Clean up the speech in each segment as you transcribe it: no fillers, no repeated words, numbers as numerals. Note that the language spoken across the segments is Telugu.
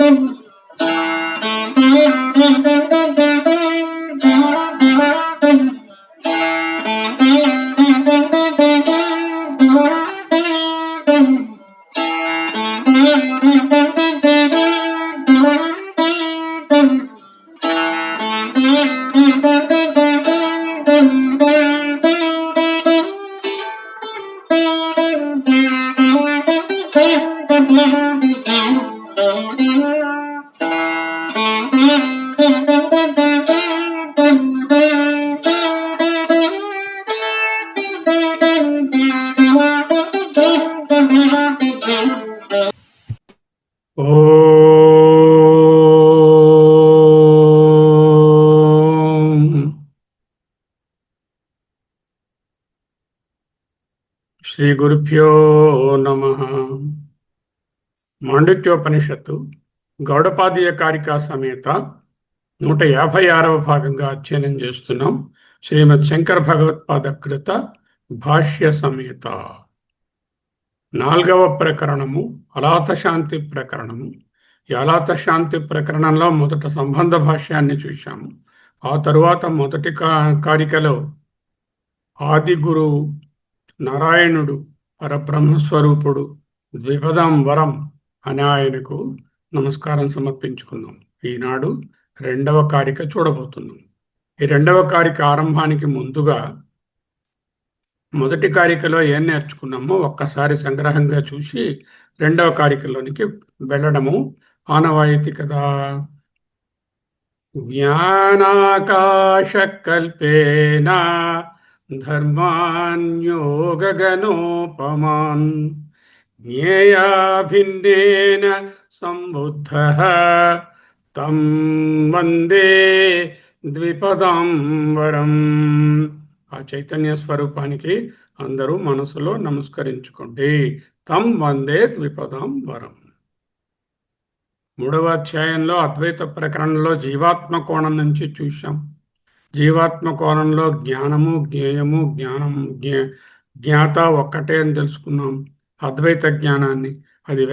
శ్రీ గురుభ్యో నమః. మాండుక్యోపనిషత్తు గౌడపాదీయ కారికా సమేత 156వ భాగంగా అధ్యయనం చేస్తున్నాం. శ్రీమద్ శంకర భగవత్పాద కృత భాష్య సమేత 4వ ప్రకరణము అలాత శాంతి ప్రకరణము. ఈ అలాత శాంతి ప్రకరణంలో మొదట సంబంధ భాష్యాన్ని చూశాము. ఆ తరువాత మొదటి కారికలో ఆది గురువు నారాయణుడు పరబ్రహ్మస్వరూపుడు ద్విపదం వరం అని ఆయనకు నమస్కారం సమర్పించుకున్నాం. ఈనాడు 2వ కారిక చూడబోతున్నాం. ఈ 2వ కారిక ఆరంభానికి ముందుగా మొదటి కారికలో ఏం నేర్చుకున్నామో ఒక్కసారి సంగ్రహంగా చూసి 2వ కారికలోనికి వెళ్ళడము ఆనవాయితీ కదా. జ్ఞానాకాశ కల్పేన ధర్మాన్యోగగణోపమాన్ జ్ఞేయాభిన్నేన సంబుద్ధః తం వందే ద్విపదం వరం. ఆ చైతన్య స్వరూపానికి అందరూ మనసులో నమస్కరించుకోండి. తం వందే ద్విపదం వరం. 3వ అధ్యాయంలో అద్వైత ప్రకరణంలో జీవాత్మ కోణం నుంచి చూశాం. జీవాత్మ కోణంలో జ్ఞానము జ్ఞేయము జ్ఞాత ఒక్కటే అని తెలుసుకున్నాం. అద్వైత జ్ఞానాన్ని అది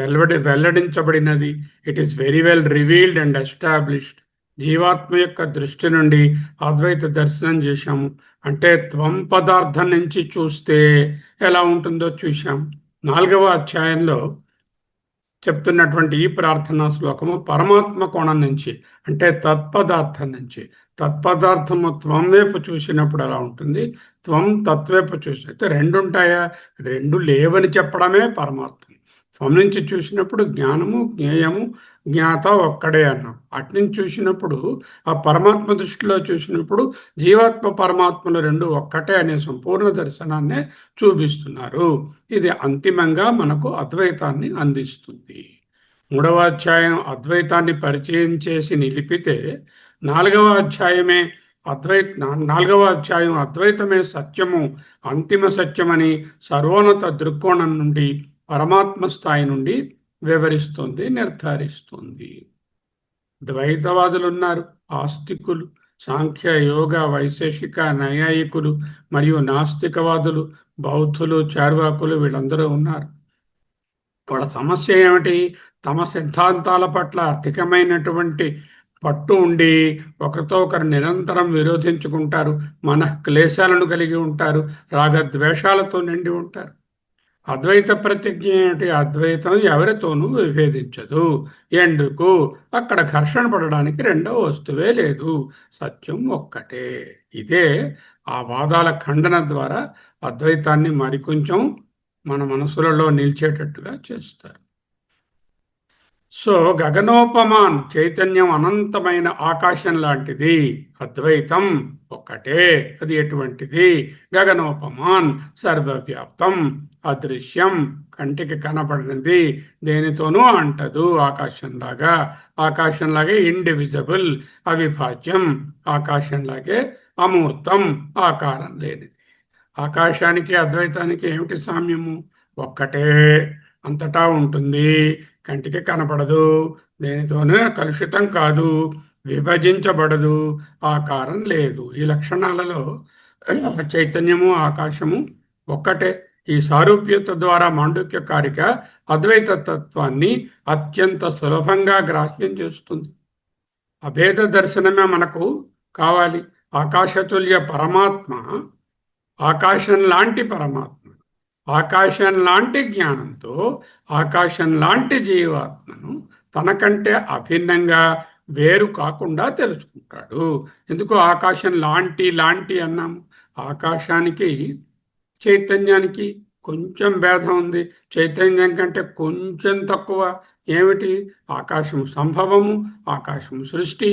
వెల్లడించబడినది. It is very well revealed and established. జీవాత్మ యొక్క దృష్టి నుండి అద్వైత దర్శనం చేశాము. అంటే త్వం పదార్థం నుంచి చూస్తే ఎలా ఉంటుందో చూశాం. 4వ అధ్యాయంలో చెప్తున్నటువంటి ఈ ప్రార్థనా శ్లోకము పరమాత్మ కోణం నుంచి, అంటే తత్పదార్థం నుంచి. తత్పదార్థము త్వం వైపు చూసినప్పుడు ఎలా ఉంటుంది, త్వం తత్వైపు చూసినట్టు 2 ఉంటాయా? 2 లేవని చెప్పడమే పరమార్థం. త్వం నుంచి చూసినప్పుడు జ్ఞానము జ్ఞేయము జ్ఞాత ఒక్కడే అన్నాం. అట్నుంచి చూసినప్పుడు ఆ పరమాత్మ దృష్టిలో చూసినప్పుడు జీవాత్మ పరమాత్మలు 2 ఒక్కటే అనే సంపూర్ణ దర్శనాన్నే చూపిస్తున్నారు. ఇది అంతిమంగా మనకు అద్వైతాన్ని అందిస్తుంది. 3వ అధ్యాయం అద్వైతాన్ని పరిచయం చేసి నిలిపితే 4వ అధ్యాయమే 4వ అధ్యాయం అద్వైతమే సత్యము, అంతిమ సత్యమని సర్వోన్నత దృక్కోణం నుండి పరమాత్మ స్థాయి నుండి వివరిస్తుంది, నిర్ధారిస్తుంది. ద్వైతవాదులు ఉన్నారు, ఆస్తికులు, సాంఖ్య యోగ వైశేషిక నైయాయికులు మరియు నాస్తికవాదులు, బౌద్ధులు, చార్వాకులు వీళ్ళందరూ ఉన్నారు. వాళ్ళ సమస్య ఏమిటి? తమ సిద్ధాంతాల పట్ల అధికమైనటువంటి పట్టు ఉండి ఒకరితో ఒకరు నిరంతరం విరోధించుకుంటారు, మనఃక్లేశాలను కలిగి ఉంటారు, రాగద్వేషాలతో నిండి ఉంటారు. అద్వైత ప్రతిజ్ఞ ఏమిటి? అద్వైతం ఎవరితోనూ విభేదించదు. ఎందుకు? అక్కడ ఘర్షణ పడడానికి 2వ వస్తువే లేదు, సత్యం ఒక్కటే. ఇదే ఆ వాదాల ఖండన ద్వారా అద్వైతాన్ని మరికొంచెం మన మనసులలో నిలిచేటట్టుగా చేస్తారు. సో గగనోపమాన్, చైతన్యం అనంతమైన ఆకాశం లాంటిది, అద్వైతం ఒక్కటే. అది ఎటువంటిది? గగనోపమాన్, సర్వవ్యాప్తం, అదృశ్యం, కంటికి కనపడినది, దేనితోనూ అంటదు, ఆకాశంలాగా. ఆకాశంలాగే ఇండివిజిబుల్, అవిభాజ్యం, ఆకాశంలాగే అమూర్తం, ఆకారం లేనిది. ఆకాశానికి అద్వైతానికి ఏమిటి సామ్యము? ఒక్కటే, అంతటా ఉంటుంది, కంటికి కనపడదు, దేనితోనే కలుషితం కాదు, విభజించబడదు, ఆకారం లేదు. ఈ లక్షణాలలో చైతన్యము ఆకాశము ఒక్కటే. ఈ సారూప్యత ద్వారా మాండుక్యకారిక అద్వైత తత్వాన్ని అత్యంత సులభంగా గ్రాహ్యం చేస్తుంది. అభేద దర్శనమే మనకు కావాలి. ఆకాశతుల్య పరమాత్మ, ఆకాశం లాంటి పరమాత్మ, ఆకాశం లాంటి జ్ఞానంతో ఆకాశం లాంటి జీవాత్మను తనకంటే అభిన్నంగా వేరు కాకుండా తెలుసుకుంటాడు. ఎందుకు ఆకాశం లాంటి లాంటి అన్నాము? ఆకాశానికి చైతన్యానికి కొంచెం భేదం ఉంది. చైతన్యం కంటే కొంచెం తక్కువ. ఏమిటి? ఆకాశము సంభవము, ఆకాశము సృష్టి,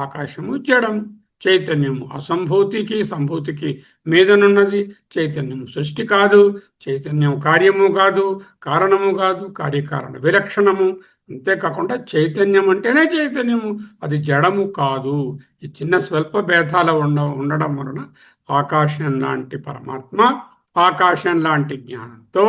ఆకాశము జడము. చైతన్యము అసంభూతికి సంభూతికి మీదనున్నది. చైతన్యము సృష్టి కాదు, చైతన్యం కార్యము కాదు, కారణము కాదు, కార్యకారణ విలక్షణము. అంతేకాకుండా చైతన్యం అంటేనే చైతన్యము, అది జడము కాదు. ఈ చిన్న స్వల్ప భేదాలు ఉండడం వలన ఆకాశం లాంటి పరమాత్మ ఆకాశం లాంటి జ్ఞానంతో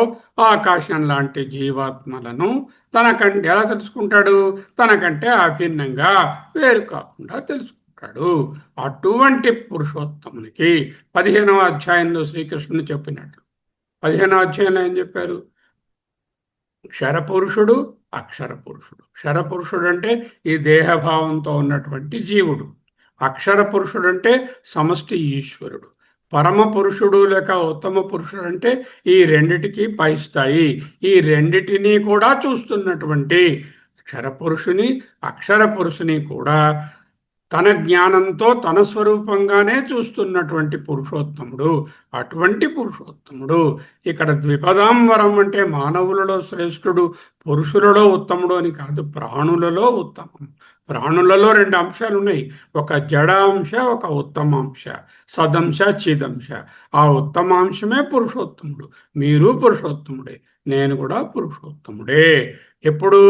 ఆకాశం లాంటి జీవాత్మలను తనకంటే ఎలా తెలుసుకుంటాడు? తనకంటే అభిన్నంగా వేరు కాకుండా తెలుసుకుంటాడు. అటువంటి పురుషోత్తమునికి 15వ అధ్యాయంలో శ్రీకృష్ణుని చెప్పినట్లు 15వ అధ్యాయంలో ఏం చెప్పారు? క్షరపురుషుడు, అక్షర పురుషుడు. క్షరపురుషుడు అంటే ఈ దేహభావంతో ఉన్నటువంటి జీవుడు. అక్షర పురుషుడు అంటే సమష్టి ఈశ్వరుడు. పరమ పురుషుడు లేక ఉత్తమ పురుషుడు అంటే ఈ రెండిటికి పై స్థాయి. ఈ రెండిటిని కూడా చూస్తున్నటువంటి క్షరపురుషుని, అక్షర పురుషుని కూడా తన జ్ఞానంతో తన స్వరూపంగానే చూస్తున్నటువంటి పురుషోత్తముడు. అటువంటి పురుషోత్తముడు ఇక్కడ ద్విపదాంబరం అంటే మానవులలో శ్రేష్ఠుడు, పురుషులలో ఉత్తముడు అని కాదు, ప్రాణులలో ఉత్తమం. ప్రాణులలో 2 అంశాలు ఉన్నాయి. ఒక జడాంశ, ఒక ఉత్తమాంశ, సదంశ, చిదంశ. ఆ ఉత్తమాంశమే పురుషోత్తముడు. మీరు పురుషోత్తముడే, నేను కూడా పురుషోత్తముడే. ఎప్పుడు?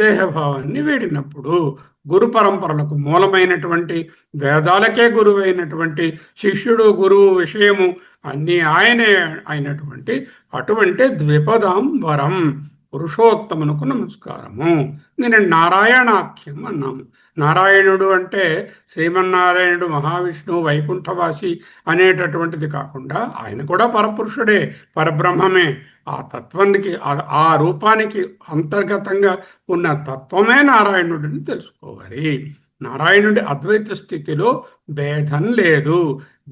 దేహభావాన్ని వీడినప్పుడు. గురు పరంపరలకు మూలమైనటువంటి, వేదాలకే గురువైనటువంటి శిష్యుడు, గురువు, విషయము అన్నీ ఆయనే అయినటువంటి అటువంటి ద్విపదాంబరం పురుషోత్తమునకు నమస్కారము. నేను నారాయణాఖ్యం అన్నాము. నారాయణుడు అంటే శ్రీమన్నారాయణుడు, మహావిష్ణువు, వైకుంఠవాసి అనేటటువంటిది కాకుండా ఆయన కూడా పరపురుషుడే, పరబ్రహ్మమే. ఆ తత్వానికి, ఆ రూపానికి అంతర్గతంగా ఉన్న తత్వమే నారాయణుడిని తెలుసుకోవాలి. నారాయణుడి అద్వైత స్థితిలో భేదం లేదు.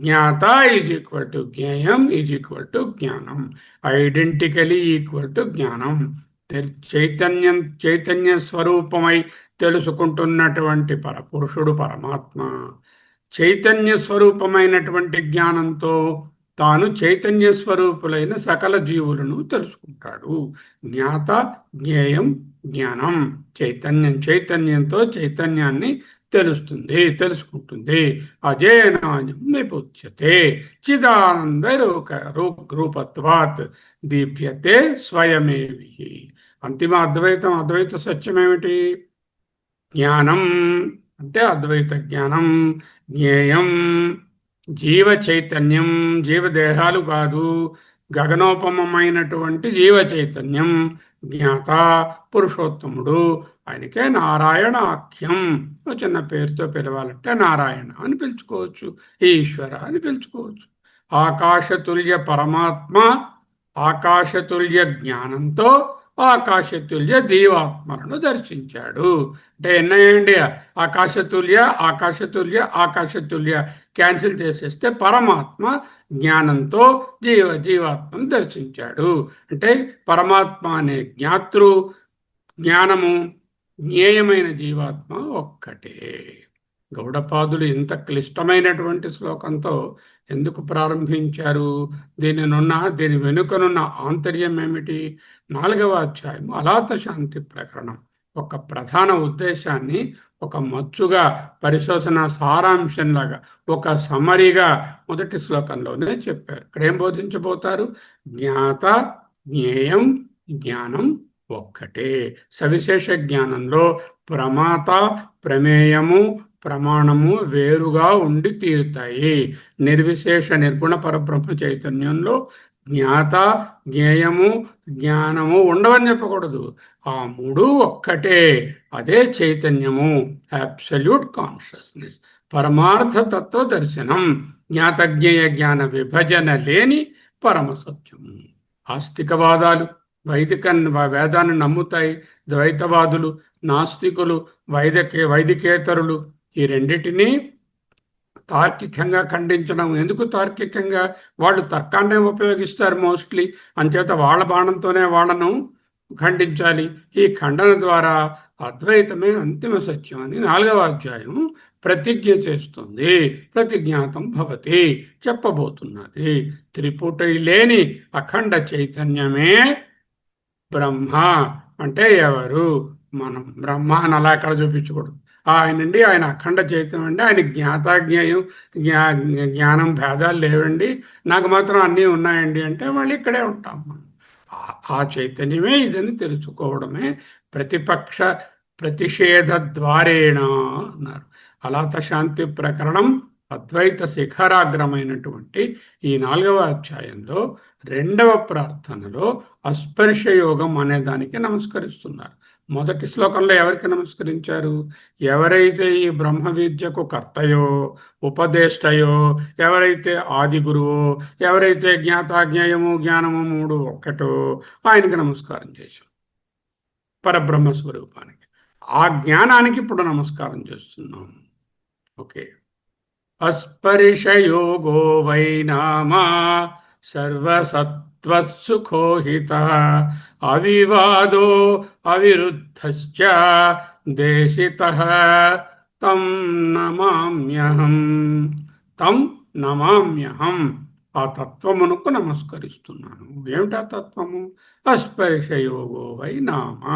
జ్ఞాత ఈజ్ ఈక్వల్ టు జ్ఞేయం ఈజ్ ఈక్వల్ టు జ్ఞానం, ఐడెంటికలీ ఈక్వల్ టు జ్ఞానం. చైతన్య స్వరూపమై తెలుసుకుంటున్నటువంటి పరపురుషుడు పరమాత్మ చైతన్య స్వరూపమైనటువంటి జ్ఞానంతో తాను చైతన్య స్వరూపులైన సకల జీవులను తెలుసుకుంటాడు. జ్ఞాత, జ్ఞేయం, జ్ఞానం. చైతన్యంతో చైతన్యాన్ని తెలుసుకుంటుంది. అజేనాయం నిపుచ్యతే చిదానంద రూపత్వాత్ దీప్యతే స్వయమేవి. అంతిమ అద్వైత సత్యమేమిటి? జ్ఞానం అంటే అద్వైత జ్ఞానం. జ్ఞేయం జీవ చైతన్యం, జీవదేహాలు కాదు, గగనోపమైనటువంటి జీవ చైతన్యం. జ్ఞాత పురుషోత్తముడు, ఆయనకే నారాయణాఖ్యం. చిన్న పేరుతో పిలవాలంటే నారాయణ అని పిలుచుకోవచ్చు, ఈశ్వర అని పిలుచుకోవచ్చు. ఆకాశతుల్య పరమాత్మ ఆకాశతుల్య జ్ఞానంతో ఆకాశతుల్య దీవాత్మలను దర్శించాడు. అంటే ఎన్నయ్యండి? ఆకాశతుల్య క్యాన్సిల్ చేసేస్తే పరమాత్మ జ్ఞానంతో జీవాత్మను దర్శించాడు. అంటే పరమాత్మ అనే జ్ఞానము, జ్ఞేయమైన జీవాత్మ ఒక్కటే. గౌడపాదులు ఇంత క్లిష్టమైనటువంటి శ్లోకంతో ఎందుకు ప్రారంభించారు? దీని వెనుకనున్న ఆంతర్యం ఏమిటి? 4వ అధ్యాయం అలాత శాంతి ప్రకరణం ఒక ప్రధాన ఉద్దేశాన్ని ఒక మచ్చుగా, పరిశోధన సారాంశంలాగా, ఒక సమరిగా మొదటి శ్లోకంలోనే చెప్పారు. ఇక్కడ ఏం బోధించబోతారు? జ్ఞాత, జ్ఞేయం, జ్ఞానం ఒక్కటే. సవిశేష జ్ఞానంలో ప్రమాత, ప్రమేయము, ప్రమాణము వేరుగా ఉండి తీరుతాయి. నిర్విశేష నిర్గుణ పరబ్రహ్మ చైతన్యంలో జ్ఞాత, జ్ఞేయము, జ్ఞానము ఉండవని చెప్పకూడదు. ఆ 3 ఒక్కటే. అదే చైతన్యము, అబ్సల్యూట్ కాన్షియస్నెస్, పరమార్థ తత్వ దర్శనం, జ్ఞాత జ్ఞేయ జ్ఞాన విభజన లేని పరమ సత్యము. ఆస్తికవాదాలు వైదిక వేదాన్ని నమ్ముతాయి, ద్వైతవాదులు, నాస్తికులు, వైదికేతరులు ఈ రెండిటినీ తార్కికంగా ఖండించడం. ఎందుకు తార్కికంగా? వాళ్ళు తర్కాన్నే ఉపయోగిస్తారు మోస్ట్లీ, అంచేత వాళ్ళ బాణంతోనే వాళ్ళను ఖండించాలి. ఈ ఖండన ద్వారా అద్వైతమే అంతిమ సత్యం అని 4వ అధ్యాయం ప్రతిజ్ఞ చేస్తుంది. ప్రతిజ్ఞాతం భవతి చెప్పబోతున్నది. త్రిపుటి లేని అఖండ చైతన్యమే బ్రహ్మ. అంటే ఎవరు? మనం బ్రహ్మ అని అలా ఎక్కడ చూపించకూడదు. ఆయనండి, ఆయన అఖండ చైతన్యం అండి, ఆయన జ్ఞాతాజ్ఞేయం, జ్ఞానం భేదాలు లేవండి, నాకు మాత్రం అన్నీ ఉన్నాయండి అంటే మళ్ళీ ఇక్కడే ఉంటాం మనం. ఆ చైతన్యమే ఇదని తెలుసుకోవడమే ప్రతిపక్ష ప్రతిషేధ ద్వారేణ అన్నారు. అలాత శాంతి ప్రకరణం అద్వైత శిఖరాగ్రమైనటువంటి ఈ 4వ అధ్యాయంలో 2వ ప్రార్థనలో అస్పర్శ యోగం అనే దానికి నమస్కరిస్తున్నారు. మొదటి శ్లోకంలో ఎవరికి నమస్కరించారు? ఎవరైతే ఈ బ్రహ్మ విద్యకు కర్తయో ఉపదేష్టయో, ఎవరైతే ఆది గురువో, ఎవరైతే జ్ఞాతాజ్ఞేయము జ్ఞానము 3 ఒక్కటో ఆయనకి నమస్కారం చేశాం, పరబ్రహ్మ స్వరూపానికి. ఆ జ్ఞానానికి ఇప్పుడు నమస్కారం చేస్తున్నాం. ఓకే. అస్పర్శయోగో వై నామా సర్వసత్వసుఖోహిత అవివాదో అవిరుద్ధశ్చ దేశితః తం నమామ్యహం. తం నమామ్యహం, ఆ తత్వమునకు నమస్కరిస్తున్నాను. ఏమిటా తత్వము? అస్పర్శయోగో వై నామా,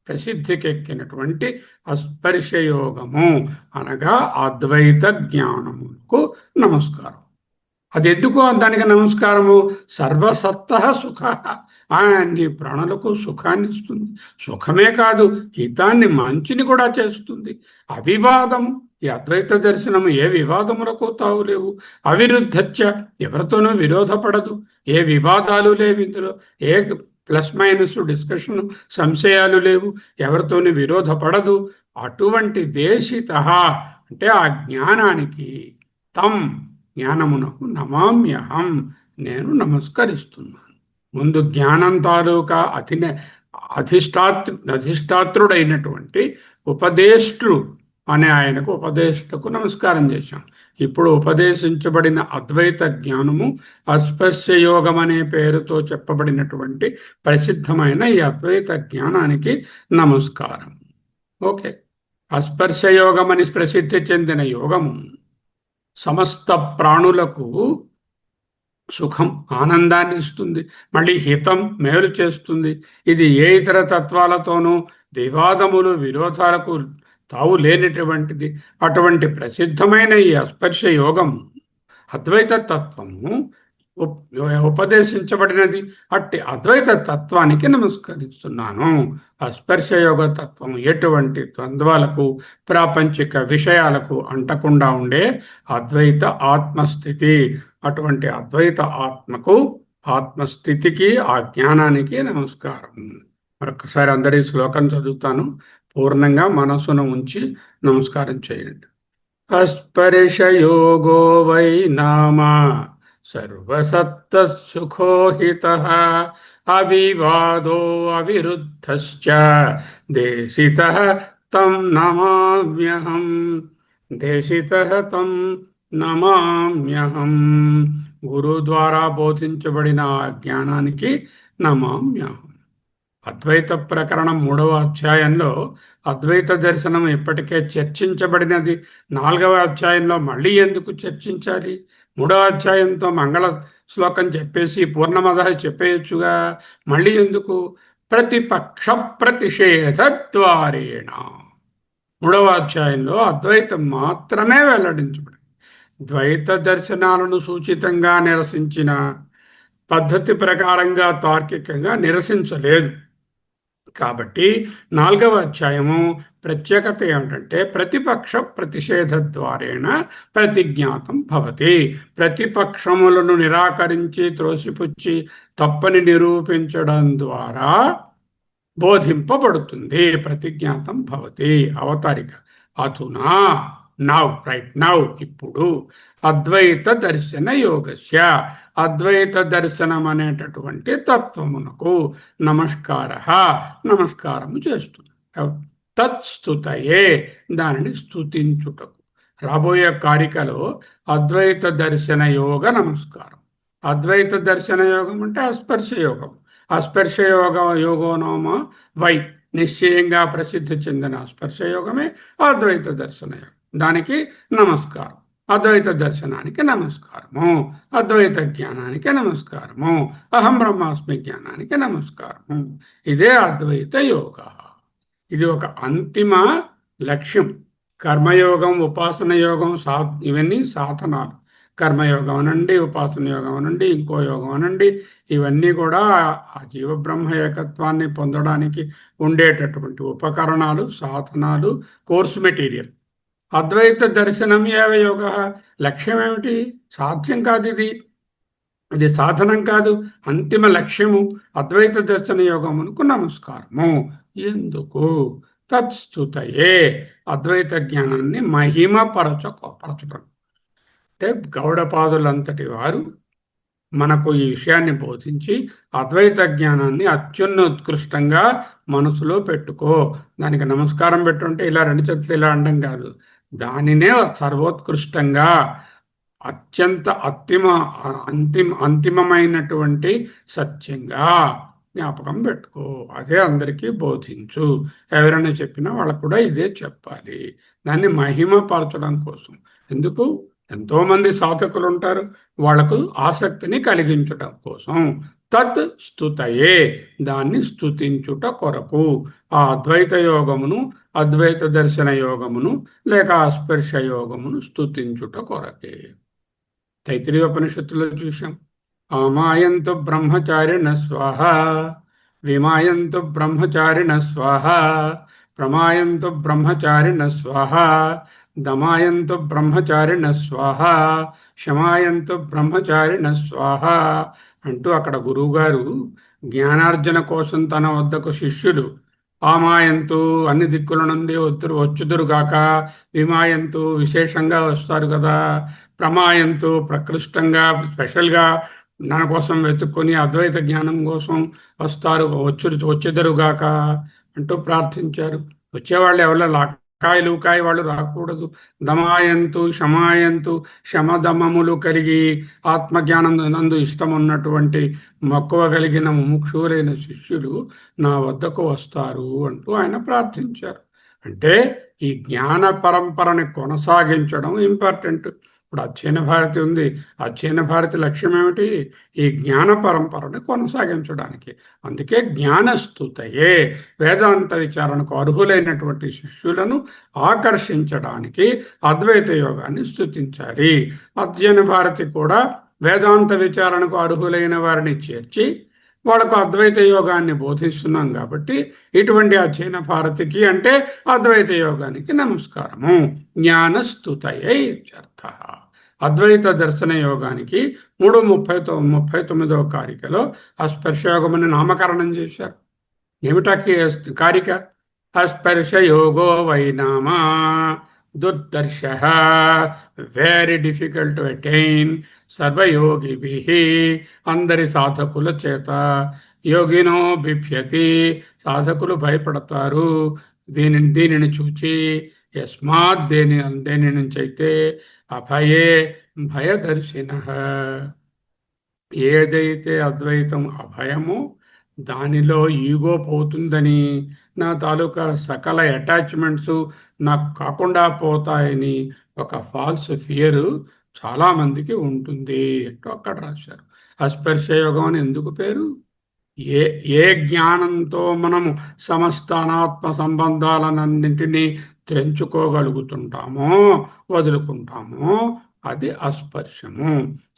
ప్రసిద్ధికెక్కినటువంటి అస్పర్శయోగము అనగా అద్వైత జ్ఞానముకు నమస్కారం. అది ఎందుకు దానికి నమస్కారము? సర్వసత్త సుఖ, నీ ప్రాణులకు సుఖాన్ని ఇస్తుంది. సుఖమే కాదు, హితాన్ని మంచిని కూడా చేస్తుంది. అవివాదము, ఈ అద్వైత దర్శనము ఏ వివాదములకు తావులేవు. అవిరుద్ధచ్చ, ఎవరితోనూ విరోధపడదు, ఏ వివాదాలు లేవు ఇందులో, ఏ ప్లస్ మైనస్ డిస్కషన్ సంశయాలు లేవు, ఎవరితోని విరోధపడదు. అటువంటి దేశిత అంటే ఆ జ్ఞానానికి, తం జ్ఞానమునకు నమామ్యహం, నేను నమస్కరిస్తున్నాను. ముందు జ్ఞానం తాలూకా అధిష్టాత్రుడైనటువంటి ఉపదేష్టు అనే ఆయనకు, ఉపదేష్టకు నమస్కారం చేశాం. ఇప్పుడు ఉపదేశించబడిన అద్వైత జ్ఞానము అస్పర్శయోగం అనే పేరుతో చెప్పబడినటువంటి ప్రసిద్ధమైన ఈ అద్వైత జ్ఞానానికి నమస్కారం. ఓకే. అస్పర్శయోగం అని ప్రసిద్ధి చెందిన యోగము సమస్త ప్రాణులకు సుఖం, ఆనందాన్ని ఇస్తుంది, మళ్ళీ హితం, మేలు చేస్తుంది. ఇది ఏ ఇతర తత్వాలతోనూ వివాదములు విరోధాలకు తావు లేనటువంటిది. అటువంటి ప్రసిద్ధమైన ఈ అస్పర్శ యోగం అద్వైత తత్వము ఉపదేశించబడినది. అట్టి అద్వైత తత్వానికి నమస్కరిస్తున్నాను. అస్పర్శయోగ తత్వం ఎటువంటి ద్వంద్వాలకు, ప్రాపంచిక విషయాలకు అంటకుండా ఉండే అద్వైత ఆత్మస్థితి. అటువంటి అద్వైత ఆత్మకు, ఆత్మస్థితికి, ఆ జ్ఞానానికి నమస్కారం. మరొకసారి అందరి శ్లోకం చదువుతాను. పూర్ణంగా మనసును ఉంచి నమస్కారం చేయండి. అస్పర్శయోగో వై నామా సర్వసత్తసుఖోహితః అవివాదో అవిరుద్ధశ్చ దేశితః తం నమామ్యహం. దేశితః తం నమామ్యహం. గురువు ద్వారా బోధించబడిన ఆ జ్ఞానానికి నమామ్యహం. అద్వైత ప్రకరణం 3వ అధ్యాయంలో అద్వైత దర్శనం ఇప్పటికే చర్చించబడినది. 4వ అధ్యాయంలో మళ్ళీ ఎందుకు చర్చించాలి? 3వ అధ్యాయంతో మంగళ శ్లోకం చెప్పేసి పూర్ణమదః చెప్పేయచ్చుగా, మళ్ళీ ఎందుకు? ప్రతిపక్ష ప్రతిషేధ ద్వారేణ. 3వ అధ్యాయంలో అద్వైతం మాత్రమే వెల్లడించబడింది. ద్వైత దర్శనాలను సూచితంగా నిరసించిన, పద్ధతి ప్రకారంగా తార్కికంగా నిరసించలేదు. కాబట్టి 4వ అధ్యాయము ప్రత్యేకత ఏమిటంటే ప్రతిపక్ష ప్రతిషేధ ద్వారేణ ప్రతిజ్ఞాతం భవతి. ప్రతిపక్షములను నిరాకరించి త్రోసిపుచ్చి తప్పని నిరూపించడం ద్వారా బోధింపబడుతుంది. ప్రతిజ్ఞాతం భవతి అవతారిక. అధునా నౌ, రైట్ నౌ, ఇప్పుడు అద్వైత దర్శన యోగస్య, అద్వైత దర్శనం అనేటటువంటి తత్వమునకు నమస్కార, నమస్కారము చేస్తుంది. తత్స్తుతయే, దానిని స్తుతించుటకు. రాబోయే కారికలో అద్వైత దర్శన యోగ నమస్కారం. అద్వైత దర్శన యోగం అంటే అస్పర్శ యోగం. అస్పర్శ యోగోనోమ వై, నిశ్చయంగా ప్రసిద్ధి చెందిన స్పర్శ యోగమే అద్వైత దర్శన యోగం. దానికి నమస్కారం. అద్వైత దర్శనానికి నమస్కారము, అద్వైత జ్ఞానానికి నమస్కారము, అహం బ్రహ్మాస్మి జ్ఞానానికి నమస్కారము. ఇదే అద్వైత యోగ. ఇది ఒక అంతిమ లక్ష్యం. కర్మయోగం, ఉపాసన యోగం, ఇవన్నీ సాధనాలు. కర్మయోగం అనండి, ఉపాసన యోగం అనండి, ఇంకో యోగం అనండి, ఇవన్నీ కూడా ఆ జీవబ్రహ్మ ఏకత్వాన్ని పొందడానికి ఉండేటటువంటి ఉపకరణాలు, సాధనాలు, కోర్సు మెటీరియల్. అద్వైత దర్శనం ఏవ యోగ, లక్ష్యం ఏమిటి? సాధ్యం కాదు ఇది, ఇది సాధనం కాదు, అంతిమ లక్ష్యము అద్వైత దర్శన యోగమునకు నమస్కారము. ఎందుకు? తత్స్తుతయే, అద్వైత జ్ఞానాన్ని మహిమ పరచడం. అంటే గౌడపాదులంతటి వారు మనకు ఈ విషయాన్ని బోధించి అద్వైత జ్ఞానాన్ని అత్యున్నోత్కృష్టంగా మనసులో పెట్టుకో. దానికి నమస్కారం పెట్టుంటే ఇలా రెండు చేతులు ఇలా అనడం కాదు, దానినే సర్వోత్కృష్టంగా అత్యంత అంతిమమైనటువంటి సత్యంగా జ్ఞాపకం పెట్టుకో. అదే అందరికీ బోధించు. ఎవరైనా చెప్పినా వాళ్ళకు కూడా ఇదే చెప్పాలి. దాన్ని మహిమపరచడం కోసం. ఎందుకు? ఎంతోమంది సాధకులు ఉంటారు, వాళ్లకు ఆసక్తిని కలిగించటం కోసం. తత్ స్తుతయే, దాన్ని స్తుతించుట కొరకు. ఆ అద్వైత యోగమును, అద్వైత దర్శన యోగమును లేక అస్పర్శ యోగమును స్తుతించుట కొరకే. తైత్రీయోపనిషత్తులో చూశాం. ఆమాయంతు బ్రహ్మచారిణ స్వాహ, విమాయంతు బ్రహ్మచారిణ స్వాహ, ప్రమాయంతు బ్రహ్మచారిణ స్వాహ, దమాయంతు బ్రహ్మచారిణ స్వాహ, శమాయంతు బ్రహ్మచారిణ స్వాహ అంటూ అక్కడ గురువుగారు జ్ఞానార్జన కోసం తన వద్దకు శిష్యులు ఆమాయంతు అన్ని దిక్కుల నుండి వచ్చుదురుగాక, విమాయంతు విశేషంగా వస్తారు కదా, ప్రమాయంతు ప్రకృష్టంగా స్పెషల్గా నా కోసం వెతుక్కొని అద్వైత జ్ఞానం కోసం వస్తారు, వచ్చెదరుగాక అంటూ ప్రార్థించారు. వచ్చేవాళ్ళు ఎవరో లూకాయ వాళ్ళు రాకూడదు. దమాయంతు శమాయంతు, శమదమములు కలిగి ఆత్మజ్ఞానం నందు ఇష్టం ఉన్నటువంటి మక్కువ కలిగిన ముముక్షులైన శిష్యులు నా వద్దకు వస్తారు అంటూ ఆయన ప్రార్థించారు. అంటే ఈ జ్ఞాన పరంపరని కొనసాగించడం ఇంపార్టెంట్. ఇప్పుడు అధ్యయన భారతి ఉంది. అధ్యయన భారతి లక్ష్యం ఏమిటి? ఈ జ్ఞాన పరంపరను కొనసాగించడానికి. అందుకే జ్ఞానస్తుతయే, వేదాంత విచారణకు అర్హులైనటువంటి శిష్యులను ఆకర్షించడానికి అద్వైత యోగాన్ని స్తుతించాలి. అధ్యయన భారతి కూడా వేదాంత విచారణకు అర్హులైన వారిని చేర్చి వాళ్ళకు అద్వైత యోగాన్ని బోధిస్తున్నాం కాబట్టి ఇటువంటి అధ్యయన భారతికి అంటే అద్వైత యోగానికి నమస్కారము. జ్ఞానస్తుతయే ఇత్యర్థ. అద్వైత దర్శన యోగానికి 3:39వ కారికలో అస్పర్శయోగమని నామకరణం చేశారు. ఏమిటా కారిక? అస్పర్శ యోగో వైనామా దుర్దర్శ, వెరీ డిఫికల్ట్ టు అటైన్ సర్వయోగిభి, అందరి సాధకుల చేత. యోగినో బిభ్యతి, సాధకులు భయపడతారు దీనిని చూచి. యస్మాత్, దేని నుంచి అయితే అభయే భయదర్శిన, ఏదైతే అద్వైతం అభయమో దానిలో ఈగో పోతుందని, నా తాలూకా సకల అటాచ్మెంట్స్ నాకు కాకుండా పోతాయని ఒక ఫాల్స్ ఫియర్ చాలామందికి ఉంటుంది అంటూ అక్కడ రాశారు. అస్పర్శ యోగం అని ఎందుకు పేరు? ఏ జ్ఞానంతో మనము సమస్త అనాత్మ సంబంధాలన్నింటినీ తెంచుకోగలుగుతుంటామో, వదులుకుంటామో అది అస్పర్శము.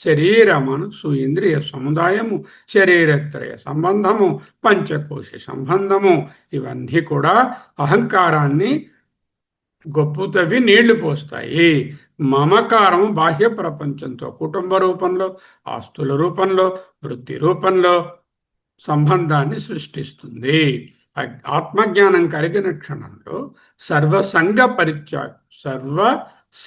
శరీర మనస్సు ఇంద్రియ సముదాయము, శరీరత్రయ సంబంధము, పంచకోశ సంబంధము, ఇవన్నీ కూడా అహంకారాన్ని గొప్పతవి నీళ్లు పోస్తాయి. మమకారము బాహ్య ప్రపంచంతో, కుటుంబ రూపంలో, ఆస్తుల రూపంలో, వృత్తి రూపంలో సంబంధాన్ని సృష్టిస్తుంది. ఆత్మజ్ఞానం కలిగిన క్షణంలో సర్వ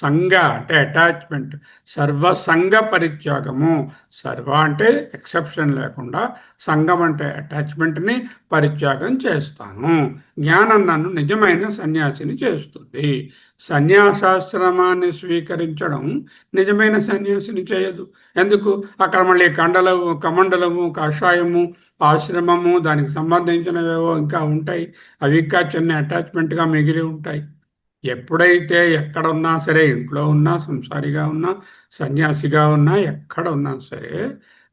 సంఘ అంటే అటాచ్మెంట్, సర్వసంగ పరిత్యాగము. సర్వ అంటే ఎక్సెప్షన్ లేకుండా, సంఘం అంటే అటాచ్మెంట్ని పరిత్యాగం చేస్తాను. జ్ఞానం నన్ను నిజమైన సన్యాసిని చేస్తుంది. సన్యాసాశ్రమాన్ని స్వీకరించడం నిజమైన సన్యాసిని చేయదు. ఎందుకు? అక్కడ మళ్ళీ కమండలము, కషాయము, ఆశ్రమము, దానికి సంబంధించినవేవో ఇంకా ఉంటాయి. అవి ఇంకా చిన్న అటాచ్మెంట్గా మిగిలి ఉంటాయి. ఎప్పుడైతే ఎక్కడ ఉన్నా సరే, ఇంట్లో ఉన్నా, సంసారిగా ఉన్నా, సన్యాసిగా ఉన్నా, ఎక్కడ ఉన్నా సరే,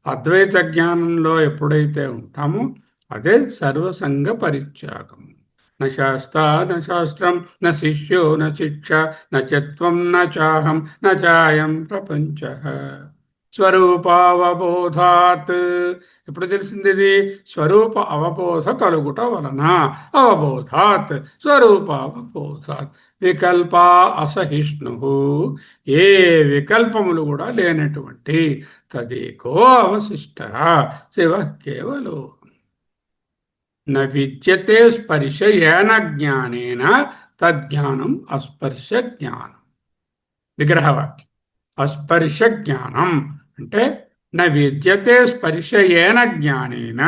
అద్వైత జ్ఞానంలో ఎప్పుడైతే ఉంటామో అదే సర్వసంగ పరిత్యాగం. న శాస్త్ర న శాస్త్రం న శిష్యో న శిక్ష న చత్వం న చాహం న చాయం ప్రపంచ స్వరూపావబోధాత్. ఎప్పుడు తెలిసింది ఇది? స్వరూప అవబోధ కలుగుట వలన. అవబోధాత్ స్వరూపావబోధాత్. వికల్ప అసహిష్ణు, ఏ వికల్పములు కూడా లేనటువంటి తదేకో అవశిష్ట శివ కేవలో. న విద్యతే స్పర్శ ఏన జ్ఞానేన తజ్ఞానం అస్పర్శ జ్ఞానం. విగ్రహవాక్యం. అస్పర్శ జ్ఞానం అంటే న విద్యతే స్పర్శ ఏన జ్ఞానేన,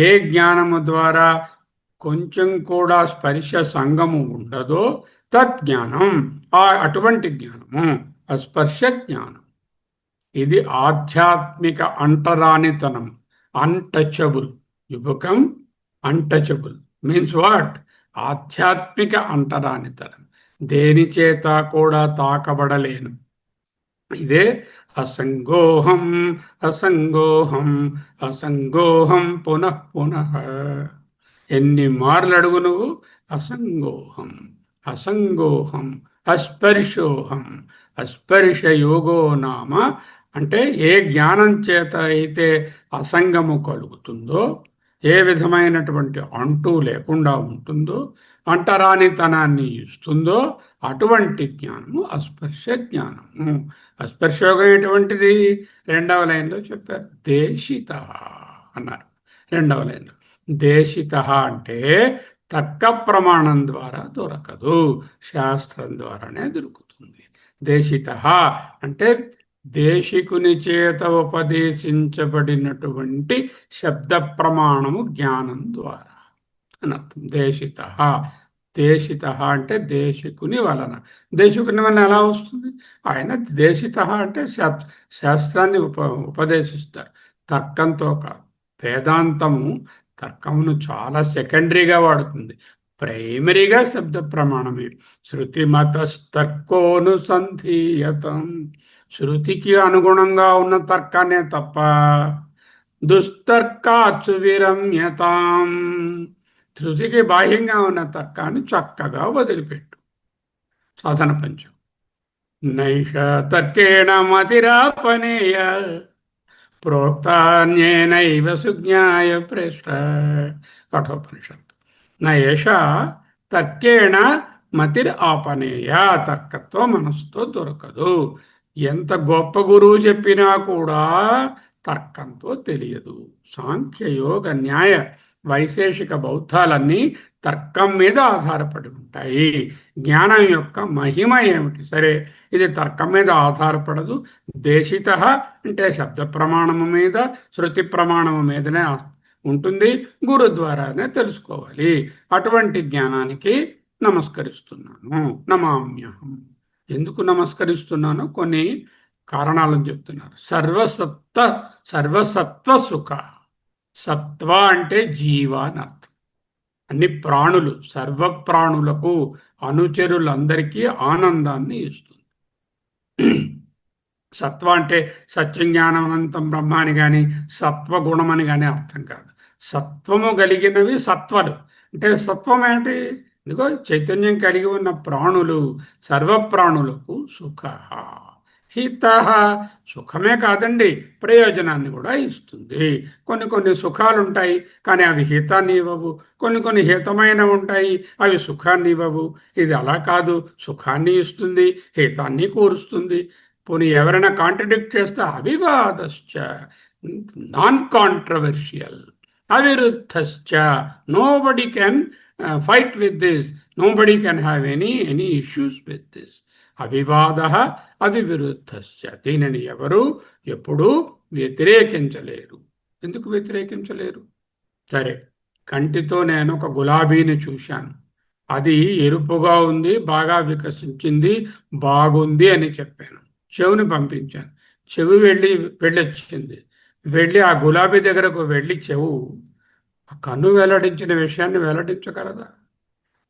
ఏ జ్ఞానము ద్వారా కొంచెం కూడా స్పర్శ సంగము ఉండదో తజ్ఞానం, అటువంటి జ్ఞానము అస్పర్శ జ్ఞానం. ఇది ఆధ్యాత్మిక అంటరానితనం. అన్టచబుల్. యువకం అన్టచబుల్ మీన్స్ వాట్? ఆధ్యాత్మిక అంటరానితనం. దేని చేత కూడా తాకబడలేను. ఇదే అసంగోహం అసంగోహం అసంగోహం పునః పునః. ఎన్ని మార్లు అడుగు నువ్వు, అసంగోహం అసంగోహం అస్పర్శోహం. అస్పర్శ యోగో నామ అంటే ఏ జ్ఞానం చేత అయితే అసంగము కలుగుతుందో, ఏ విధమైనటువంటి అంటూ లేకుండా ఉంటుందో, అంటరానితనాన్ని ఇస్తుందో, అటువంటి జ్ఞానము అస్పర్శ జ్ఞానము. అస్పర్శయోగం ఎటువంటిది? రెండవ లైన్లో చెప్పారు. దేశిత అన్నారు రెండవ లైన్లో. దేశిత అంటే తర్క ప్రమాణం ద్వారా దొరకదు, శాస్త్రం ద్వారానే దొరుకుతుంది. దేశిత అంటే దేశికుని చేత ఉపదేశించబడినటువంటి శబ్ద ప్రమాణము జ్ఞానం ద్వారా అని అర్థం. దేశిత. దేశిత అంటే దేశికుని వలన. దేశికుని వలన ఎలా వస్తుంది? ఆయన దేశిత అంటే శాస్త్రాన్ని ఉపదేశిస్తారు, తర్కంతో కాదు. వేదాంతము తర్కమును చాలా సెకండరీగా వాడుతుంది, ప్రైమరీగా శబ్ద ప్రమాణమే. శృతిమతస్తర్కోనుసంధీయతం. శృతికి అనుగుణంగా ఉన్న తర్కాన్నే తప్ప దుస్తర్కాచు విరమ్యతాం. శృతికి బాహ్యంగా ఉన్న తర్కాన్ని చక్కగా వదిలిపెట్టు. సాధన పంచం. నైష తర్కేణ మతిరాపనేయ ప్రోక్తాన్యేనైవ సుజ్ఞాయ ప్రేష్ట. కఠోపనిషత్తు. నైష తర్కేణ మతిర్ ఆపనేయ. తర్కత్వం మనసుతో దొరకదు. ఎంత గొప్ప గురువు చెప్పినా కూడా తర్కంతో తెలియదు. సాంఖ్య యోగ న్యాయ వైశేషిక బౌద్ధాలన్నీ తర్కం మీద ఆధారపడి ఉంటాయి. జ్ఞానం యొక్క మహిమ ఏమిటి? సరే, ఇది తర్కం మీద ఆధారపడదు. దేశిత అంటే శబ్ద ప్రమాణము మీద, శృతి ప్రమాణము మీదనే ఉంటుంది. గురు ద్వారానే తెలుసుకోవాలి. అటువంటి జ్ఞానానికి నమస్కరిస్తున్నాను. నమామ్యహం. ఎందుకు నమస్కరిస్తున్నానో కొన్ని కారణాలను చెప్తున్నారు. సర్వసత్వ సుఖ. సత్వ అంటే జీవ అని అర్థం. అన్ని ప్రాణులు, సర్వప్రాణులకు, అనుచరులందరికీ ఆనందాన్ని ఇస్తుంది. సత్వ అంటే సత్యం జ్ఞానం అనంతం బ్రహ్మ అని కానీ, సత్వగుణం అని కానీ అర్థం కాదు. సత్వము కలిగినవి సత్వలు. అంటే సత్వం ఏంటి? ఇదిగో చైతన్యం కలిగి ఉన్న ప్రాణులు, సర్వప్రాణులకు సుఖ. హిత. సుఖమే కాదండి, ప్రయోజనాన్ని కూడా ఇస్తుంది. కొన్ని సుఖాలు ఉంటాయి కానీ అవి హితాన్ని ఇవ్వవు. కొన్ని హితమైన ఉంటాయి, అవి సుఖాన్ని ఇవ్వవు. ఇది అలా కాదు, సుఖాన్ని ఇస్తుంది, హితాన్ని కూరుస్తుంది. పోనీ ఎవరైనా కాంట్రడిక్ట్ చేస్తే అవివాదశ్చ, నాన్ కాంట్రవర్షియల్, అవిరుద్ధశ్చ. Nobody can fight with this, nobody can have any issues with this. అవివాద అవివిరుద్ధస్య. దీనిని ఎవరు ఎప్పుడూ వ్యతిరేకించలేరు. ఎందుకు వ్యతిరేకించలేరు? సరే, కంటితో నేను ఒక గులాబీని చూశాను, అది ఎరుపుగా ఉంది, బాగా వికసించింది, బాగుంది అని చెప్పాను. చెవుని పంపించాను, చెవి వెళ్ళొచ్చింది. వెళ్ళి ఆ గులాబీ దగ్గరకు వెళ్ళి చెవు ఆ కన్ను వెల్లడించిన విషయాన్ని వెల్లడించగలదా?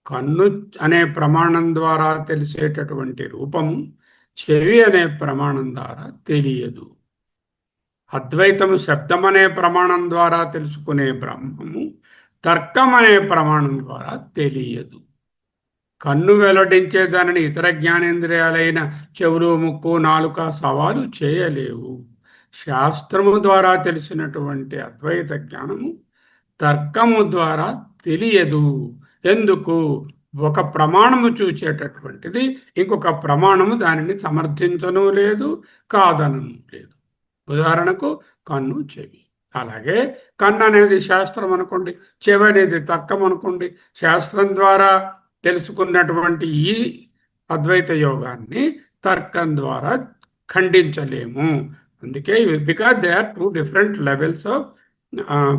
కన్ను అనే ప్రమాణం ద్వారా తెలిసేటటువంటి రూపము చెవి అనే ప్రమాణం ద్వారా తెలియదు. అద్వైతము శబ్దం అనే ప్రమాణం ద్వారా తెలుసుకునే బ్రహ్మము తర్కం అనే ప్రమాణం ద్వారా తెలియదు. కన్ను వెల్లడించే దానిని ఇతర జ్ఞానేంద్రియాలైన చెవులు, ముక్కు, నాలుక సవాలు చేయలేవు. శాస్త్రము ద్వారా తెలిసినటువంటి అద్వైత జ్ఞానము తర్కము ద్వారా తెలియదు. ఎందుకు? ఒక ప్రమాణము చూచేటటువంటిది ఇంకొక ప్రమాణము దానిని సమర్థించను లేదు, కాదనను లేదు. ఉదాహరణకు కన్ను, చెవి. అలాగే కన్ను అనేది శాస్త్రం అనుకోండి, చెవి అనేది తర్కం అనుకోండి. శాస్త్రం ద్వారా తెలుసుకున్నటువంటి ఈ అద్వైత యోగాన్ని తర్కం ద్వారా ఖండించలేము. అందుకే because they are two different levels of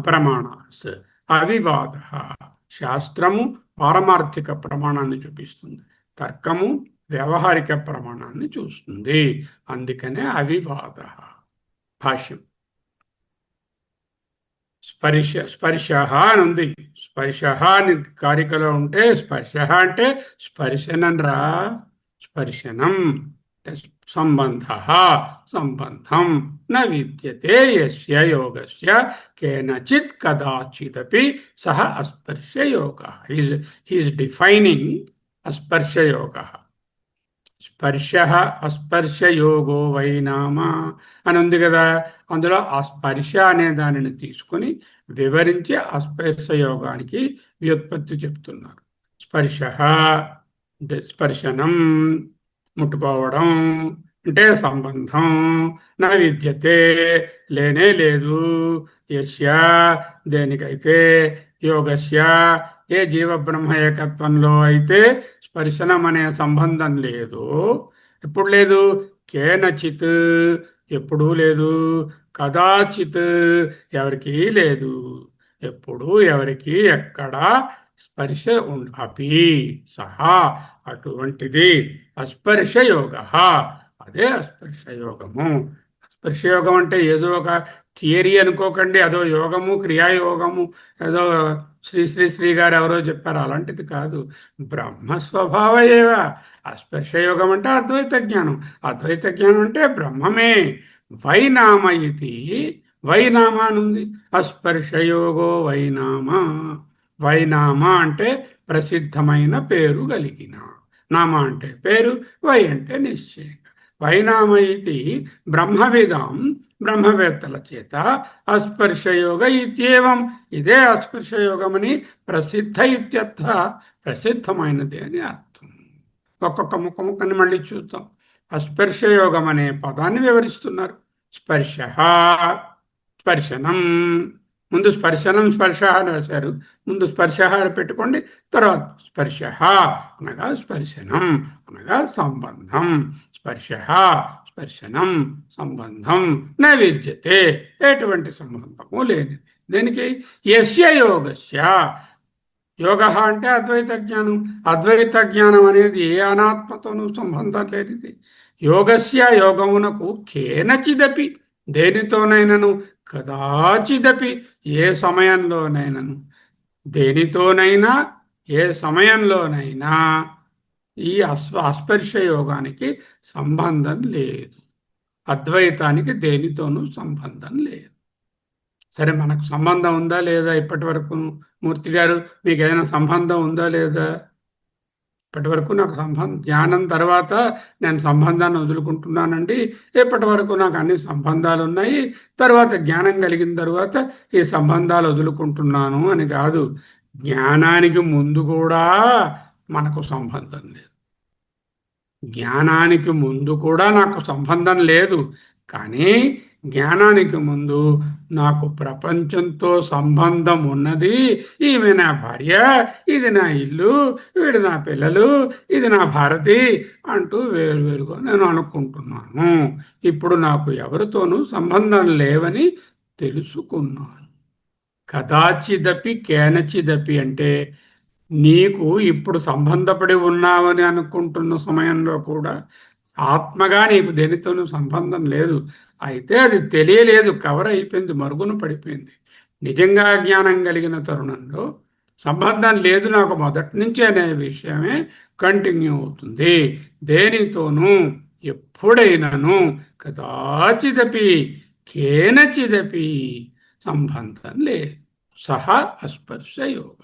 ప్రమాణాస్. అవివాద. శాస్త్రము పారమార్థిక ప్రమాణాన్ని చూపిస్తుంది, తర్కము వ్యవహారిక ప్రమాణాన్ని చూస్తుంది. అందుకనే అవివాద. భాష్యం. స్పర్శ అని ఉంది. స్పర్శ అని కారికలో ఉంటే స్పర్శ అంటే స్పర్శనం రా. స్పర్శనం సంబంధ, సంబంధం న విద్యతే యస్య యోగస్య కేనచిత్ కదాచిదపి సహ అస్పర్శ యోగ. హీఈస్ డిఫైనింగ్ అస్పర్శ యోగ. స్పర్శ అస్పర్శ యోగో వైనామ అని ఉంది కదా. అందులో ఆ స్పర్శ అనే దానిని తీసుకొని వివరించి అస్పర్శ యోగానికి వ్యుత్పత్తి చెప్తున్నారు. స్పర్శ స్పర్శనం, ముట్టుకోవడం అంటే సంబంధం. నా విద్యతే లేనే లేదు. యస్య దేనికైతే, యోగస్య ఏ జీవబ్రహ్మ ఏకత్వంలో అయితే స్పర్శనం అనే సంబంధం లేదు. ఎప్పుడు లేదు? కేనచిత్ ఎప్పుడూ లేదు. కదాచిత్ ఎవరికి లేదు. ఎప్పుడు ఎవరికి ఎక్కడ స్పర్శ అపి సహా అటువంటిది అస్పర్శ యోగ. అదే అస్పర్శ యోగము. అస్పర్శ యోగం అంటే ఏదో ఒక థియరీ అనుకోకండి, అదో యోగము, క్రియాయోగము, ఏదో శ్రీ శ్రీ శ్రీ గారు ఎవరో చెప్పారు, అలాంటిది కాదు. బ్రహ్మస్వభావ ఏవ. అస్పర్శ యోగం అంటే అద్వైత జ్ఞానం. అద్వైత జ్ఞానం అంటే బ్రహ్మమే. వైనామ ఇది. వైనామ అనుంది. అస్పర్శయోగో వైనామ. వైనామ అంటే ప్రసిద్ధమైన పేరు కలిగిన. నామ అంటే పేరు, వై అంటే నిశ్చయంగా. వైనామ ఇది బ్రహ్మవిదాం, బ్రహ్మవేత్తల చేత అస్పర్శయోగ ఇత్యేవం. ఇదే అస్పర్శయోగమని ప్రసిద్ధ ఇత్యర్థ. ప్రసిద్ధమైనది అని అర్థం. ఒక్కొక్క ముక్కని మళ్ళీ చూద్దాం. అస్పర్శయోగం అనే పదాన్ని వివరిస్తున్నారు. స్పర్శ, స్పర్శనం. ముందు స్పర్శనం స్పర్శ అని రాశారు, ముందు స్పర్శ పెట్టుకోండి, తర్వాత స్పర్శ అనగా స్పర్శనం అనగా సంబంధం. స్పర్శ స్పర్శనం సంబంధం న విద్యతే, ఎటువంటి సంబంధము లేనిది. దేనికి? యస్య యోగస్య. యోగ అంటే అద్వైత జ్ఞానం. అద్వైత జ్ఞానం అనేది ఏ అనాత్మతోనూ సంబంధం లేనిది. యోగస్య యోగమునకు కేనచిదపి దేనితోనైనను, కదాచిదపి ఏ సమయంలోనైనను, దేనితోనైనా ఏ సమయంలోనైనా ఈ అస్పర్శ యోగానికి సంబంధం లేదు. అద్వైతానికి దేనితోనూ సంబంధం లేదు. సరే, మనకు సంబంధం ఉందా లేదా? ఇప్పటి వరకు మూర్తి గారు మీకు ఏదైనా సంబంధం ఉందా లేదా? ఇప్పటి వరకు నాకు జ్ఞానం తర్వాత నేను సంబంధాన్ని వదులుకుంటున్నానండి. ఇప్పటి వరకు నాకు అన్ని సంబంధాలు ఉన్నాయి, తర్వాత జ్ఞానం కలిగిన తర్వాత ఈ సంబంధాలు వదులుకుంటున్నాను అని కాదు. జ్ఞానానికి ముందు కూడా మనకు సంబంధం లేదు. జ్ఞానానికి ముందు కూడా నాకు సంబంధం లేదు. కానీ జ్ఞానానికి ముందు నాకు ప్రపంచంతో సంబంధం ఉన్నది. ఈమె నా భార్య, ఇది నా ఇల్లు, వీడు నా పిల్లలు, ఇది నా భారతి అంటూ వేరువేరుగా నేను అనుకుంటున్నాను. ఇప్పుడు నాకు ఎవరితోనూ సంబంధం లేవని తెలుసుకున్నాను. కదాచిదపి కేనచిదపి అంటే నీకు ఇప్పుడు సంబంధపడి ఉన్నావని అనుకుంటున్న సమయంలో కూడా ఆత్మగా నీకు దేనితోనూ సంబంధం లేదు. అయితే అది తెలియలేదు, కవర్ అయిపోయింది, మరుగున పడిపోయింది. నిజంగా జ్ఞానం కలిగిన తరుణంలో సంబంధం లేదు నాకు మొదటి నుంచి అనే విషయమే కంటిన్యూ అవుతుంది. దేనితోనూ ఎప్పుడైనాను కదాచిదపి కేనచిదపి సంబంధం లేదు. సహా అస్పర్శ యోగ.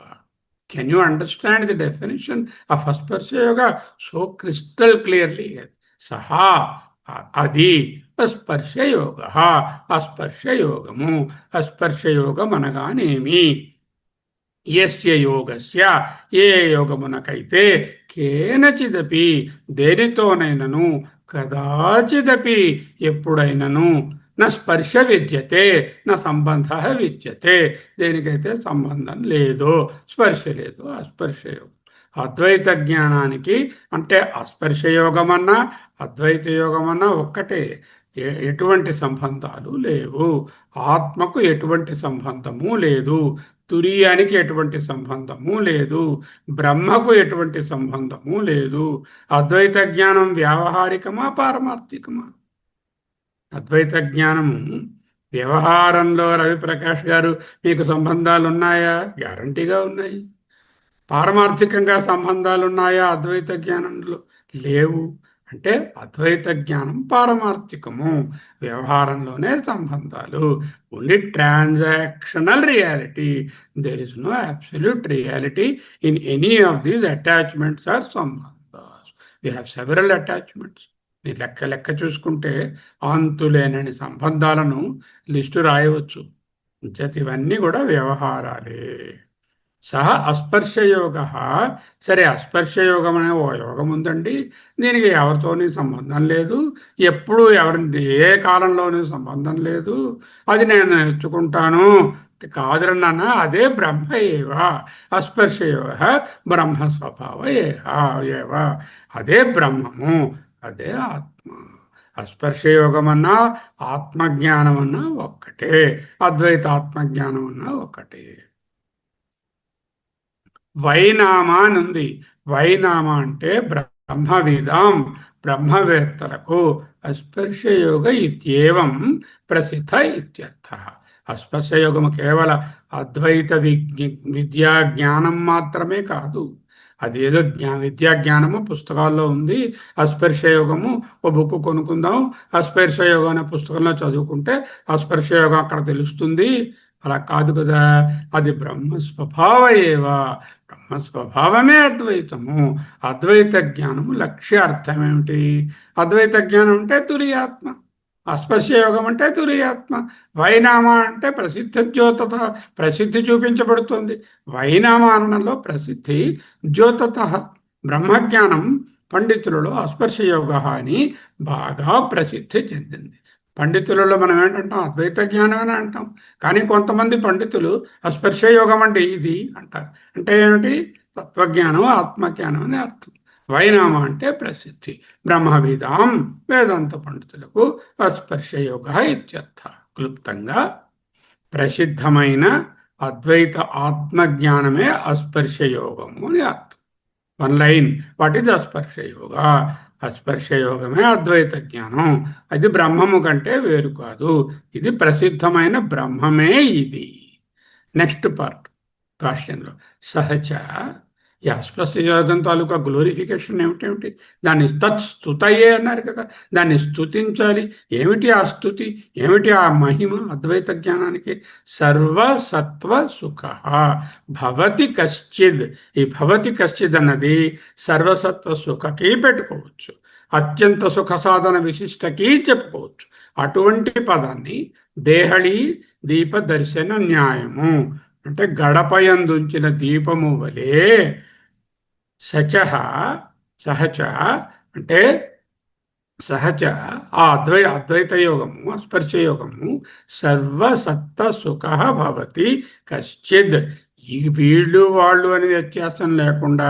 Can you understand the definition of అస్పర్శ యోగ సో క్రిస్టల్ క్లియర్లీ? సహా అది అస్పర్శయోగ. అస్పర్శయోగము. అస్పర్శయోగం అనగానేమి? యస్య యోగస్య ఏ యోగమునకైతే కేనచిదపి దేనితోనైనను కదాచిదపి ఎప్పుడైనను నా స్పర్శ విద్యతే నా సంబంధ విద్యతే దేనికైతే సంబంధం లేదో, స్పర్శ లేదో అస్పర్శయోగం. అద్వైత జ్ఞానానికి అంటే అస్పర్శయోగమన్నా అద్వైత యోగమన్నా ఒక్కటే. ఎటువంటి సంబంధాలు లేవు. ఆత్మకు ఎటువంటి సంబంధము లేదు. తురియానికి ఎటువంటి సంబంధము లేదు. బ్రహ్మకు ఎటువంటి సంబంధము లేదు. అద్వైత జ్ఞానం వ్యావహారికమా పారమార్థికమా? అద్వైత జ్ఞానము వ్యవహారంలో రవిప్రకాష్ గారు మీకు సంబంధాలు ఉన్నాయా? గ్యారంటీగా ఉన్నాయి. పారమార్థికంగా సంబంధాలు ఉన్నాయా అద్వైత జ్ఞానంలో? లేవు. అంటే అద్వైత జ్ఞానం పారమార్థికము, వ్యవహారంలోనే సంబంధాలు. Only transactional reality. There is no absolute reality in any of these attachments are సంబంధాస్. We have several attachments. మీరు లెక్క చూసుకుంటే అంతులేనని సంబంధాలను లిస్టు రాయవచ్చు. ఇవన్నీ కూడా వ్యవహారాలే. సహ అస్పర్శయోగ. సరే, అస్పర్శయోగం అనే ఓ యోగం ఉందండి, దీనికి ఎవరితోని సంబంధం లేదు, ఎప్పుడు ఎవరి ఏ కాలంలోనూ సంబంధం లేదు, అది నేను నేర్చుకుంటాను కాదురన్న. అదే బ్రహ్మ ఏవ. అస్పర్శయోగ బ్రహ్మ స్వభావ ఏవ. అదే బ్రహ్మము, అదే ఆత్మ. అస్పర్శయోగం అన్నా ఆత్మజ్ఞానం అన్నా ఒక్కటే, అద్వైత ఆత్మజ్ఞానం అన్నా ఒక్కటే. వైనామా అని ఉంది. వైనామా అంటే బ్రహ్మవిదాం, బ్రహ్మవేత్తలకు అస్పర్శయోగ ఇత్యేవం ప్రసిద్ధ ఇత్యర్థ. అస్పర్శయోగము కేవల అద్వైత విద్యా జ్ఞానం మాత్రమే కాదు. అదేదో విద్యా జ్ఞానము పుస్తకాల్లో ఉంది. అస్పర్శయోగము ఓ బుక్ కొనుక్కుందాం, అస్పర్శయోగం అనే పుస్తకంలో చదువుకుంటే అస్పర్శయోగం అక్కడ తెలుస్తుంది, అలా కాదు కదా. అది బ్రహ్మస్వభావ ఏవా. బ్రహ్మస్వభావమే అద్వైతము. అద్వైత జ్ఞానము లక్ష్యార్థం ఏమిటి? అద్వైత జ్ఞానం అంటే తురియాత్మ, అస్పర్శయోగం అంటే తురియాత్మ. వైనామా అంటే ప్రసిద్ధ ద్యోతత, ప్రసిద్ధి చూపించబడుతుంది. వైనామానంలో ప్రసిద్ధి ద్యోతత. బ్రహ్మజ్ఞానం పండితులలో అస్పర్శయోగ అని బాగా ప్రసిద్ధి చెందింది. పండితులలో మనం ఏంటంటాం? అద్వైత జ్ఞానం అని అంటాం. కానీ కొంతమంది పండితులు అస్పర్శయోగం అంటే ఇది అంటారు. అంటే ఏమిటి? తత్వజ్ఞానం, ఆత్మజ్ఞానం అని అర్థం. వైనామ అంటే ప్రసిద్ధి. బ్రహ్మవిదాం వేదాంత పండితులకు అస్పర్శయోగ ఇత్యర్థ. క్లుప్తంగా ప్రసిద్ధమైన అద్వైత ఆత్మజ్ఞానమే అస్పర్శయోగము అని అర్థం. One line. వాట్ ఈజ్ అస్పర్శయోగ? అస్పర్శయోగమే అద్వైత జ్ఞానం. అది బ్రహ్మము కంటే వేరు కాదు. ఇది ప్రసిద్ధమైన బ్రహ్మమే ఇది. నెక్స్ట్ పార్ట్ భాష్యంలో సహచ. ఈ అస్పర్శయోగం తాలూకా గ్లోరిఫికేషన్ ఏమిటేమిటి? దాన్ని తత్స్తుతయే అన్నారు కదా, దాన్ని స్తుతించాలి. ఏమిటి ఆ స్తుతి? ఏమిటి ఆ మహిమ అద్వైత జ్ఞానానికి? సర్వసత్వ సుఖ భవతి కశ్చిద్. ఈ భవతి కశ్చిద్ అన్నది సర్వసత్వ సుఖకి పెట్టుకోవచ్చు, అత్యంత సుఖ సాధన విశిష్టకి చెప్పుకోవచ్చు. అటువంటి పదాన్ని దేహళి దీప దర్శన న్యాయము అంటే గడపయందుంచిన దీపము వలె. సచ సహచ అంటే సహచ ఆ అద్వైత యోగము స్పర్శ యోగము సర్వసత్త సుఖ భవతి కశ్చిద్. ఈ వీళ్ళు వాళ్ళు అని వ్యత్యాసం లేకుండా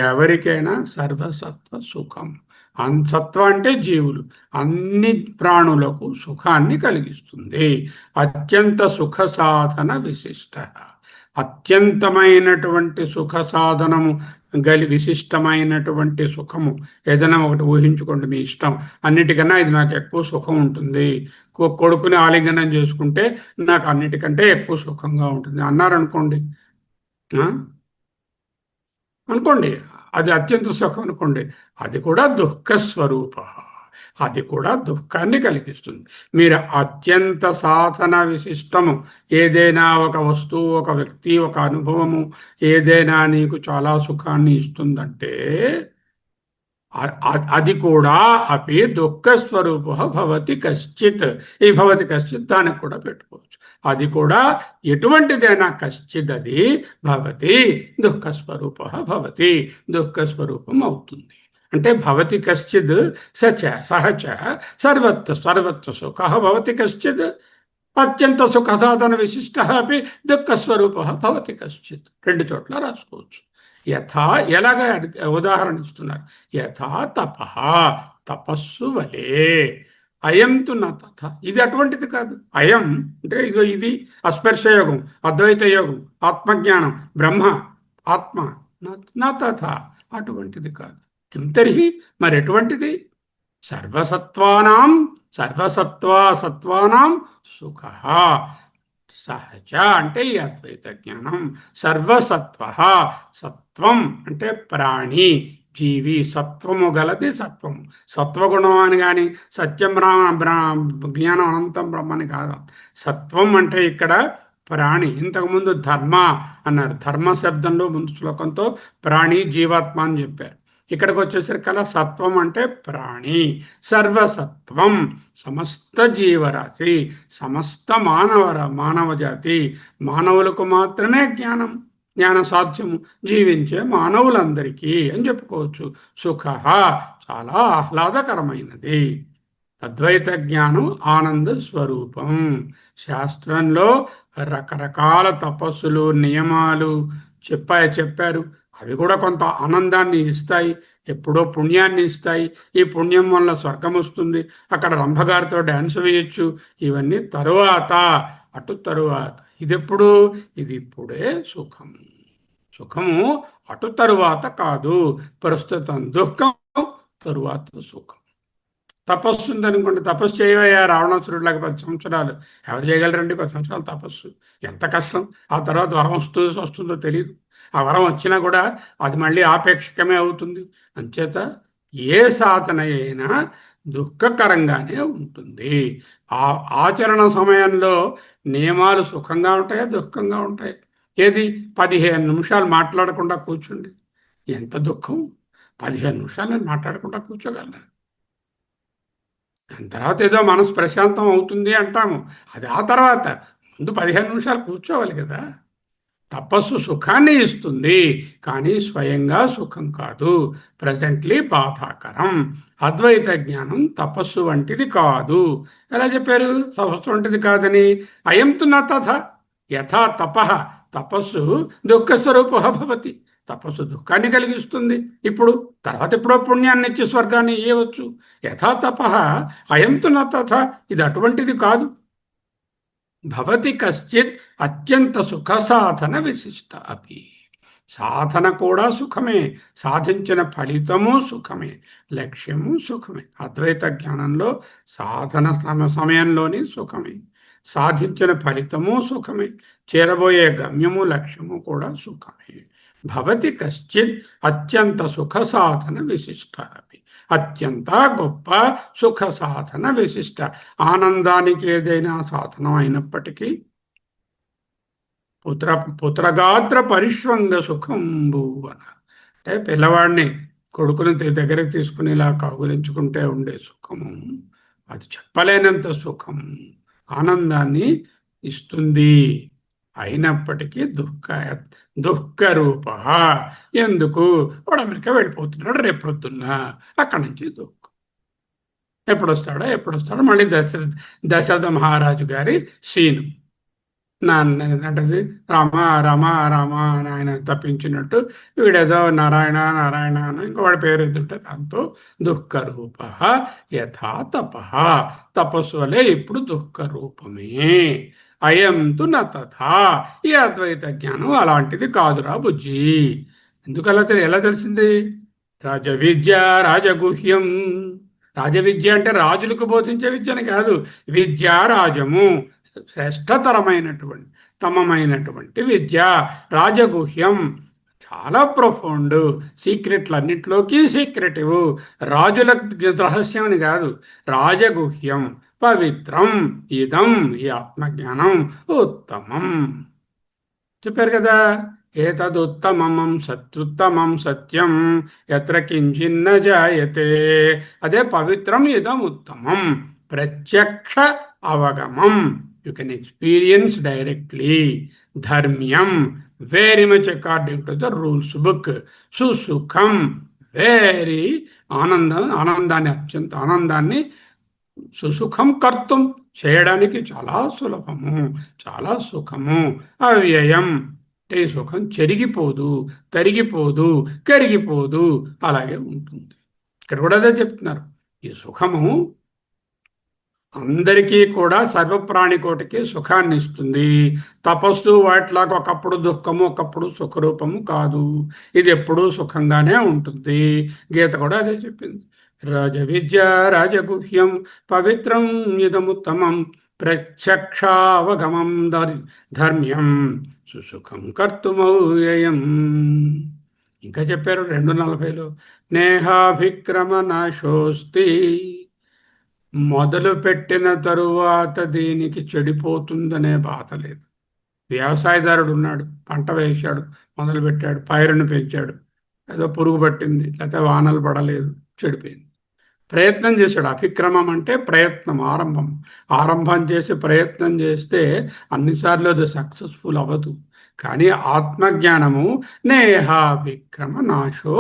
ఎవరికైనా సర్వసత్వ సుఖం. సత్వ అంటే జీవులు, అన్ని ప్రాణులకు సుఖాన్ని కలిగిస్తుంది. అత్యంత సుఖ సాధన విశిష్ట. అత్యంతమైనటువంటి సుఖ సాధనము విశిష్టమైనటువంటి సుఖము. ఏదైనా ఒకటి ఊహించుకోండి మీ ఇష్టం. అన్నిటికన్నా ఇది నాకు ఎక్కువ సుఖం ఉంటుంది. కొడుకుని ఆలింగనం చేసుకుంటే నాకు అన్నిటికంటే ఎక్కువ సుఖంగా ఉంటుంది అన్నారనుకోండి. అనుకోండి, అది అత్యంత సుఖం అనుకోండి, అది కూడా దుఃఖ స్వరూప. అది కూడా దుఃఖాన్ని కలిగిస్తుంది. మీరు అత్యంత సాధన విశిష్టము ఏదైనా ఒక వస్తువు, ఒక వ్యక్తి, ఒక అనుభవము ఏదైనా నీకు చాలా సుఖాన్ని ఇస్తుందంటే అది కూడా అపి దుఃఖ స్వరూప భవతి కశ్చిత్. ఈ భవతి కశ్చిత్ దానికి కూడా పెట్టుకోవచ్చు. అది కూడా ఎటువంటిదైనా కశ్చిత్ అది భవతి దుఃఖ స్వరూప భవతి, దుఃఖ స్వరూపం అవుతుంది. అంటే భవతి కశ్చిత్ సచ సహచ సర్వత్ర సుఖ భవతి కశ్చిత్ అత్యంత సుఖ సాధన విశిష్ట అపి దుఃఖ స్వరూప భవతి కశ్చిత్. రెండు చోట్ల రాసుకోవచ్చు. యథా ఎలాగ ఉదాహరణ ఇస్తున్నారు. యథా తప తపస్సు వలే. అయం తు నా తథ. ఇది అటువంటిది కాదు. అయం అంటే ఇదో ఇది అస్పర్శయోగం, అద్వైత యోగం, ఆత్మజ్ఞానం, బ్రహ్మ ఆత్మ. నా తథ అటువంటిది కాదు. కిం తర్హి మరి ఎటువంటిది? సర్వసత్వానాం సత్వానాం సుఖ. సహజ అంటే ఈ అద్వైత జ్ఞానం. సర్వసత్వ సత్వం అంటే ప్రాణి, జీవి. సత్వము గలది సత్వము. సత్వగుణం అని కానీ సత్యం జ్ఞానం అనంతం బ్రహ్మని కాదు. సత్వం అంటే ఇక్కడ ప్రాణి. ఇంతకుముందు ధర్మ అన్నారు. ధర్మ శబ్దంలో ముందు శ్లోకంతో ప్రాణి జీవాత్మ అని చెప్పారు. ఇక్కడికి వచ్చేసరికల్లా సత్వం అంటే ప్రాణి. సర్వసత్వం సమస్త జీవరాశి, సమస్త మానవ జాతి. మానవులకు మాత్రమే జ్ఞాన సాధ్యము, జీవించే మానవులందరికీ అని చెప్పుకోవచ్చు. సుఖ చాలా ఆహ్లాదకరమైనది. అద్వైత జ్ఞానం ఆనంద స్వరూపం. శాస్త్రంలో రకరకాల తపస్సులు, నియమాలు చెప్పారు. అవి కూడా కొంత ఆనందాన్ని ఇస్తాయి, ఎప్పుడో పుణ్యాన్ని ఇస్తాయి. ఈ పుణ్యం వల్ల స్వర్గం వస్తుంది, అక్కడ రంభగారితో డ్యాన్స్ వేయొచ్చు. ఇవన్నీ తరువాత, తరువాత. ఇదెప్పుడు? ఇది ఇప్పుడే సుఖము అటు తరువాత కాదు. ప్రస్తుతం దుఃఖం, తరువాత సుఖం. తపస్సు ఉందనుకోండి, తపస్సు చేయవయ్యా రావణాసురుడిలాగా 10 సంవత్సరాలు. ఎవరు చేయగలరండి 10 సంవత్సరాలు తపస్సు? ఎంత కష్టం. ఆ తర్వాత వరం వస్తుందో తెలియదు. ఆ వరం వచ్చినా కూడా అది మళ్ళీ ఆపేక్షికమే అవుతుంది. అంచేత ఏ సాధన అయినా దుఃఖకరంగానే ఉంటుంది. ఆ ఆచరణ సమయంలో నియమాలు సుఖంగా ఉంటాయా, దుఃఖంగా ఉంటాయి? ఏది? 15 నిమిషాలు మాట్లాడకుండా కూర్చుండి, ఎంత దుఃఖం. 15 నిమిషాలు మాట్లాడకుండా కూర్చోగలరా? దాని తర్వాత ఏదో మనసు ప్రశాంతం అవుతుంది అంటాము. అది ఆ తర్వాత. ముందు 15 నిమిషాలు కూర్చోవాలి కదా. తపస్సు సుఖాన్ని ఇస్తుంది, కానీ స్వయంగా సుఖం కాదు. ప్రజెంట్లీ బాధాకరం. అద్వైత జ్ఞానం తపస్సు వంటిది కాదు. ఎలా చెప్పారు తపస్సు వంటిది కాదని? అయంతు నా తథ. యథా తప తపస్సు దుఃఖస్వరూప భవతి. తపస్సు దుఃఖాన్ని కలిగిస్తుంది ఇప్పుడు. తర్వాత ఎప్పుడో పుణ్యాన్ని ఇచ్చి స్వర్గాన్ని ఇవ్వచ్చు. యథా తప అయంతు నా తథ. ఇది అటువంటిది కాదు. భవతి కశ్చిత్ అత్యంత సుఖ సాధన విశిష్ట అపి. సాధన కూడా సుఖమే, సాధించిన ఫలితము సుఖమే, లక్ష్యము సుఖమే. అద్వైత జ్ఞానంలో సాధన సమయంలోని సుఖమే, సాధించిన ఫలితము సుఖమే, చేరబోయే గమ్యము లక్ష్యము కూడా సుఖమే. భవతి కశ్చిత్ అత్యంత సుఖ సాధన విశిష్ట అపి. అత్యంత గొప్ప సుఖ సాధన విశిష్ట. ఆనందానికి ఏదైనా సాధనం అయినప్పటికీ పుత్రగాత్ర పరిష్వంగ సుఖంబు అంటే పిల్లవాడిని, కొడుకుని దగ్గరికి తీసుకుని ఇలా కౌగులించుకుంటే ఉండే సుఖము అది చెప్పలేనంత సుఖం, ఆనందాన్ని ఇస్తుంది. అయినప్పటికీ దుఃఖ రూప. ఎందుకు? వాడు అమెరికా వెళ్ళిపోతున్నాడు రేపు పొద్దున్న, అక్కడి నుంచి దుఃఖం. ఎప్పుడు వస్తాడో మళ్ళీ దశరథ మహారాజు గారి సీను. అంటది రామ రామ రామ అని ఆయన తప్పించినట్టు వీడేదో నారాయణ నారాయణ అని ఇంకోవాడి పేరు ఎదుంటే దాంతో దుఃఖరూప యథా తప, తపస్సు వలె ఇప్పుడు దుఃఖ రూపమే. అయంతు నథా, ఈ అద్వైత జ్ఞానం అలాంటిది కాదురా బుజ్జి. ఎందుకు అలా ఎలా తెలిసింది? రాజవిద్య రాజగుహ్యం. రాజవిద్య అంటే రాజులకు బోధించే విద్యని కాదు. విద్యా రాజము, శ్రేష్టతరమైనటువంటి తమమైనటువంటి విద్య. రాజగుహ్యం చాలా ప్రొఫౌండ్, సీక్రెట్లన్నింటిలోకి సీక్రెటివ్. రాజుల రహస్యం అని కాదు, రాజగుహ్యం పవిత్రం. ఇదం, ఈ ఆత్మజ్ఞానం ఉత్తమం. చెప్పారు కదా, ఏతదుత్తమం సత్యుత్తమం సత్యం ఎత్ర కించిన్న జాయతే. అదే పవిత్రం, ఇదం ఉత్తమం. ప్రత్యక్ష అవగమం, యు కెన్ ఎక్స్పీరియన్స్ డైరెక్ట్లీ. ధర్మ్యం, very much according to the rules book. సుసుఖం, వెరీ ఆనందాన్ని, అత్యంత ఆనందాన్ని సుసుఖం కర్తం, చేయడానికి చాలా సులభము, చాలా సుఖము. అవ్యయం, అంటే ఈ సుఖం చెరిగిపోదు, తరిగిపోదు, కరిగిపోదు, అలాగే ఉంటుంది. ఇక్కడ కూడా అదే చెప్తున్నారు. ఈ సుఖము అందరికీ కూడా, సర్వప్రాణికోటికి సుఖాన్ని ఇస్తుంది. తపస్సు వాటిలాగా ఒకప్పుడు దుఃఖము ఒకప్పుడు సుఖరూపము కాదు. ఇది ఎప్పుడూ సుఖంగానే ఉంటుంది. గీత కూడా అదే చెప్పింది. రాజ విద్య రాజగుహ్యం పవిత్రం ఇదముత్తమం ప్రత్యక్షావగమం ధర్మ్యం సుసుఖం కర్తుమవ్యయం. ఇంకా చెప్పారు 2:40లో, నేహాభిక్రమ నాశోస్తి. మొదలుపెట్టిన తరువాత దీనికి చెడిపోతుందనే బాధ లేదు. వ్యవసాయదారుడు ఉన్నాడు, పంట వేశాడు, మొదలుపెట్టాడు, పైరును పెంచాడు, ఏదో పురుగు పట్టింది, లేకపోతే వానలు పడలేదు, చెడిపోయింది. ప్రయత్నం చేశాడు. అభిక్రమం అంటే ప్రయత్నం, ఆరంభం చేసి ప్రయత్నం చేస్తే అన్నిసార్లు అది సక్సెస్ఫుల్ అవ్వదు. కానీ ఆత్మజ్ఞానము నేహాభిక్రమ నాశో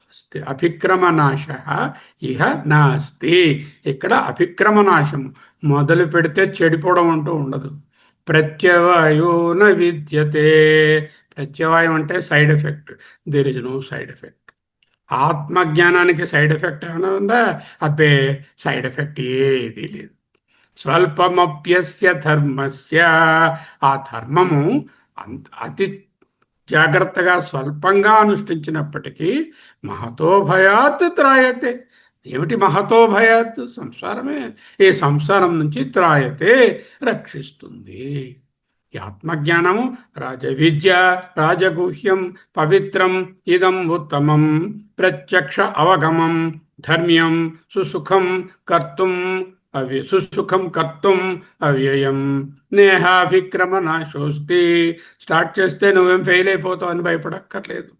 అస్తి, అభిక్రమ నాశ ఇహ నాస్తి. ఇక్కడ అభిక్రమ నాశము, మొదలు పెడితే చెడిపోవడం అంటూ ఉండదు. ప్రత్యవాయో న విద్యతే. ప్రత్యవాయం అంటే side effect. There is no side effect. ఆత్మజ్ఞానానికి సైడ్ ఎఫెక్ట్ ఏమైనా ఉందా? అబ్బే, సైడ్ ఎఫెక్ట్ ఏదీ లేదు. స్వల్పమప్యస్య ధర్మస్య, ఆ ధర్మము అతి జాగ్రత్తగా స్వల్పంగా అనుష్ఠించినప్పటికీ మహతో భయాత్ త్రాయతే. ఏమిటి మహతో భయాత్? సంసారమే. ఈ సంసారం నుంచి త్రాయతే, రక్షిస్తుంది. ఈ ఆత్మజ్ఞానము రాజవిద్య రాజగుహ్యం పవిత్రం ఇదం ఉత్తమం ప్రత్యక్ష అవగమం ధర్మ్యం సుసుఖం కర్తుం అవ్యయం నేహాభిక్రమ నాశోస్తి. స్టార్ట్ చేస్తే నువ్వేం ఫెయిల్ అయిపోతావు అని భయపడక్కర్లేదు.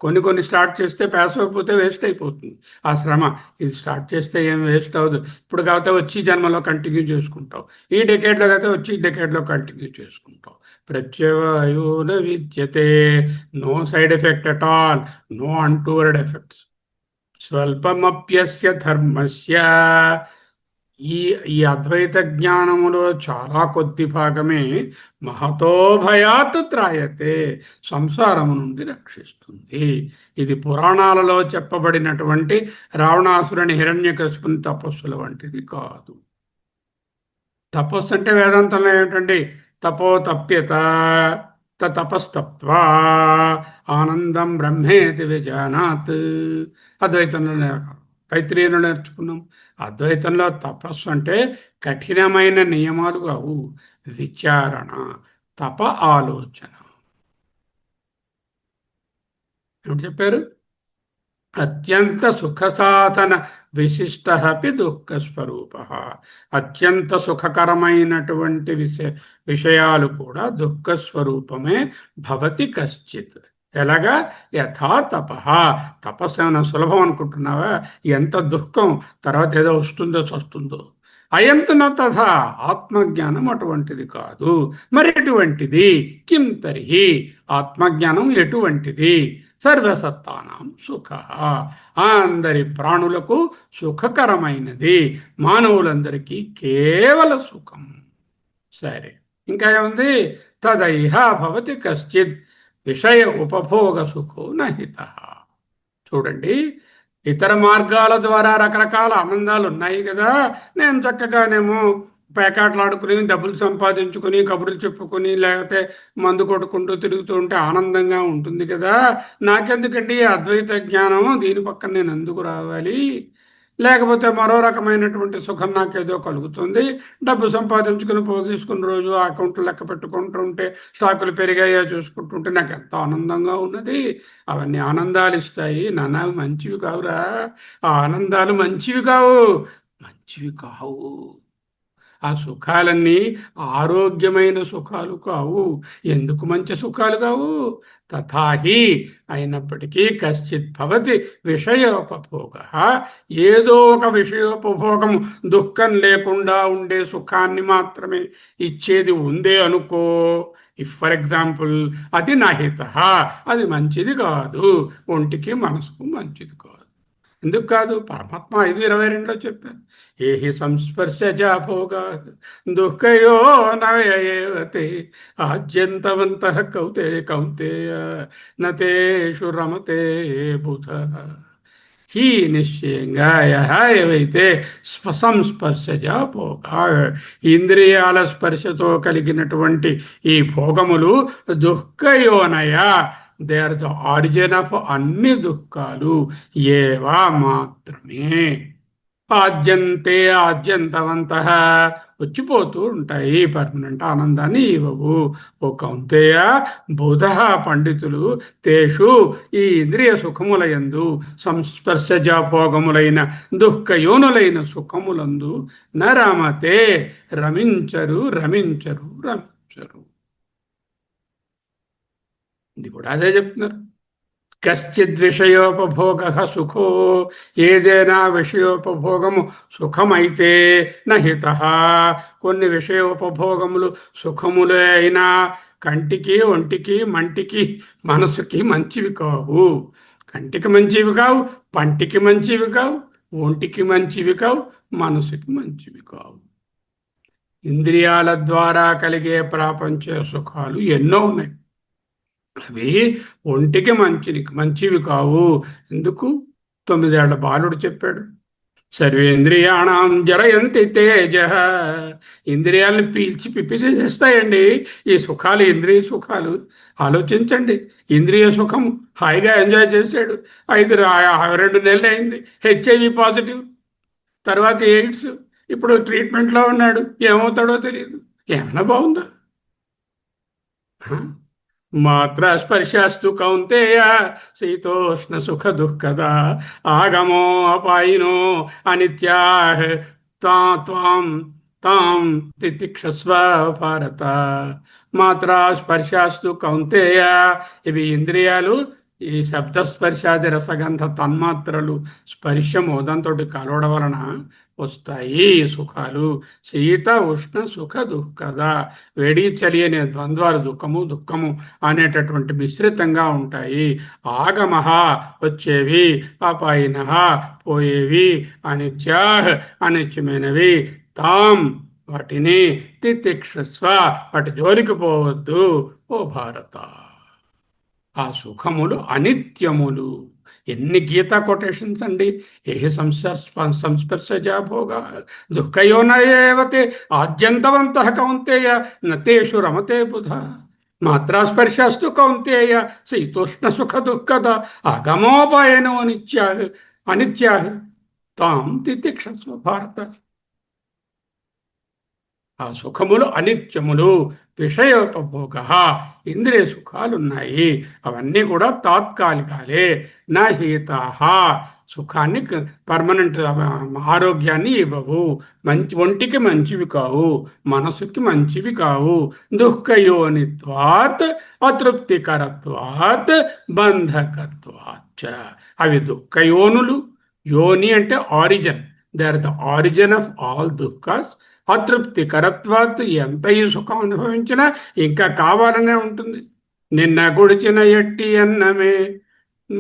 కొన్ని స్టార్ట్ చేస్తే పాస్ అయిపోతే వేస్ట్ అయిపోతుంది ఆ శ్రమ. ఇది స్టార్ట్ చేస్తే ఏం వేస్ట్ అవ్వదు. ఇప్పుడు కాకపోతే వచ్చి జన్మలో కంటిన్యూ చేసుకుంటావు, ఈ డెకేడ్లో కాకపోతే వచ్చి డెకేడ్లో కంటిన్యూ చేసుకుంటావు. ప్రత్యవాయున విద్యతే, no side effect at all, no untoward effects. స్వల్పమప్యస్య ధర్మస్య, ఈ అద్వైత జ్ఞానములో చాలా కొద్ది భాగమే మహతో భయాత్ త్రాయతే, సంసారము నుండి రక్షిస్తుంది. ఇది పురాణాలలో చెప్పబడినటువంటి రావణాసురుని హిరణ్యకశిపుని తపస్సుల వంటిది కాదు. తపస్సు అంటే వేదాంతంలో ఏమిటండి? తపో తప్యత తపస్తప్త్వా ఆనందం బ్రహ్మేతి విజానాత్. అద్వైతంలో తైత్రీయంలో నేర్చుకున్నాం. అద్వైతంలో తపస్సు అంటే కఠినమైన నియమాలు కావు, విచారణ, తప ఆలోచన. ఏమిటి చెప్పారు? అత్యంత సుఖసాధన విశిష్ట అపి దుఃఖస్వరూప. అత్యంత సుఖకరమైనటువంటి విషయాలు కూడా దుఃఖస్వరూపమే భవతి కశ్చిత్. ఎలాగా? యథా తప. తపస్సు ఏమైనా సులభం అనుకుంటున్నావా? ఎంత దుఃఖం, తర్వాత ఏదో వస్తుందో చస్తుందో. అయంతున తథా, ఆత్మజ్ఞానం అటువంటిది కాదు. మరి ఎటువంటిది? కిం తర్హి, ఆత్మజ్ఞానం ఎటువంటిది? సర్వసత్తానాం సుఖ. అందరి ప్రాణులకు సుఖకరమైనది, మానవులందరికీ కేవల సుఖం. సరే, ఇంకా ఏముంది? తదైహ భవతి కశ్చిత్ విషయ ఉపభోగ సుఖో నహిత. చూడండి, ఇతర మార్గాల ద్వారా రకరకాల ఆనందాలు ఉన్నాయి కదా. నేను చక్కగానేమో పేకాటలాడుకుని డబ్బులు సంపాదించుకుని కబుర్లు చెప్పుకొని లేకపోతే మందు కొట్టుకుంటూ తిరుగుతూ ఉంటే ఆనందంగా ఉంటుంది కదా. నాకెందుకండి అద్వైత జ్ఞానం? దీని పక్కన నేను ఎందుకు రావాలి? లేకపోతే మరో రకమైనటువంటి సుఖం నాకేదో కలుగుతుంది. డబ్బు సంపాదించుకుని పోగేసుకుని రోజు అకౌంట్లు లెక్క పెట్టుకుంటుంటే స్టాకులు పెరిగాయో చూసుకుంటుంటే నాకు ఎంత ఆనందంగా ఉన్నది. అవన్నీ ఆనందాలు ఇస్తాయి నాన్న, మంచివి కావురా. ఆ ఆనందాలు మంచివి కావు, మంచివి కావు. ఆ సుఖాలన్నీ ఆరోగ్యమైన సుఖాలు కావు. ఎందుకు మంచి సుఖాలు కావు? తథాహి, అయినప్పటికీ కశ్చిత్ భవతి విషయోపభోగ. ఏదో ఒక విషయోపభోగం దుఃఖం లేకుండా ఉండే సుఖాన్ని మాత్రమే ఇచ్చేది ఉందే అనుకో. ఇఫ్ ఫర్ ఎగ్జాంపుల్ అది నహిత, అది మంచిది కాదు, ఒంటికి మనసుకు మంచిది కాదు. ఎందుకు కాదు? పరమాత్మ 5:22లో చెప్పారు, ఏహి సంస్పర్శజా భోగా దుఃఖయో నయతే ఆద్యంతవంత కౌతే కౌంతేయ నతేషు రమతే బుధ. ఈ నిశ్చయంగా ఏవైతే సంస్పర్శజా భోగా, ఇంద్రియాల స్పర్శతో కలిగినటువంటి ఈ భోగములు దుఃఖయోనయ, they are the origin of అన్ని దుఃఖాలు ఏవా మాత్రమే. ఆద్యంతే ఆద్యంతవంత, వచ్చిపోతూ ఉంటాయి, పర్మనెంట్ ఆనందాన్ని ఇవ్వవు. ఓ కౌంతేయ, బుధ పండితులు తేషు ఈ ఇంద్రియ సుఖములయందు సంస్పర్శజా భోగములైన దుఃఖయోనులైన సుఖములందు న రమతే, రమించరు రమించరు రమించరు. ఇది కూడా అదే చెప్తున్నారు. కశ్చిద్ విషయోపభోగ సుఖో, ఏదైనా విషయోపభోగము సుఖమైతే నహిత. కొన్ని విషయోపభోగములు సుఖములే అయినా కంటికి ఒంటికి మంటికి మనసుకి మంచివి కావు. కంటికి మంచివి కావు, పంటికి మంచివి కావు, ఒంటికి మంచివి కావు, మనసుకి మంచివి కావు. ఇంద్రియాల ద్వారా కలిగే ప్రాపంచ సుఖాలు ఎన్నో ఉన్నాయి, అవి ఒంటికి మంచివి కావు. ఎందుకు? 9 ఏళ్ల బాలుడు చెప్పాడు, సర్వేంద్రియాణం జరయంతి తేజ. ఇంద్రియాలను పీల్చి పిప్పి చేసేస్తాయండి ఈ సుఖాలు, ఇంద్రియ సుఖాలు. ఆలోచించండి, ఇంద్రియ సుఖం హాయిగా ఎంజాయ్ చేశాడు. 2 నెలలు అయింది, HIV పాజిటివ్, తర్వాత ఎయిడ్స్, ఇప్పుడు ట్రీట్మెంట్లో ఉన్నాడు. ఏమవుతాడో తెలియదు. ఏమైనా బాగుందా? మాత్ర స్పర్శాస్తు కౌంతేయ శీతోష్ణ సుఖ దుఃఖదా ఆగమో అపాయినో అనిత్యా తాం తాం తితిక్షస్వ భారత. మాత్ర స్పర్శాస్తు కౌంతేయ, ఇవి ఇంద్రియాలు, ఈ శబ్దస్పర్శాది రసగంధ తన్మాత్రలు స్పర్శ మోదంతో కలవడం వలన వస్తాయి సుఖాలు. శీత ఉష్ణ సుఖ దుఃఖద, వేడి చలి అనే ద్వంద్వాలు దుఃఖము అనేటటువంటి మిశ్రితంగా ఉంటాయి. ఆగమః వచ్చేవి, అపాయినః పోయేవి, అనిత్యా అనిత్యమైనవి, తాం వాటిని తితిక్షస్వ వాటి జోలికి పోవద్దు ఓ భారత. ఆ సుఖములు అనిత్యములు. ఎన్ని గీతా కొటేషన్స్ అండి! ఏ సంస్పర్శజా భోగా దుఃఖయోనయేవతే ఆద్యంతవంత కౌంతేయ నతేషు రమతే బుధ. మాత్రాస్పర్శస్తు కౌంతేయ శీతోష్ణ సుఖ దుఃఖద ఆగమోపాయనో అనిత్యా తాం తితిక్షస్వ భారత. ఆ సుఖములు అనిత్యములు. విషయోపభోగ, ఇంద్రియ సుఖాలున్నాయి, అవన్నీ కూడా తాత్కాలికాలే. నహీతాహ, సుఖాన్ని పర్మనెంట్ ఆరోగ్యాన్ని ఇవ్వవు. ఒంటికి మంచివి కావు, మనసుకి మంచివి కావు. దుఃఖయోనిత్వాత్ అతృప్తికరత్వాత్ బంధకత్వాచ. అవి దుఃఖయోనులు. యోని అంటే origin, they are the origin of all దుఃఖాస్. అతృప్తి కరత్వాత్, ఎంత ఈ సుఖం అనుభవించినా ఇంకా కావాలనే ఉంటుంది. నిన్న గుడిచిన ఎట్టి అన్నమే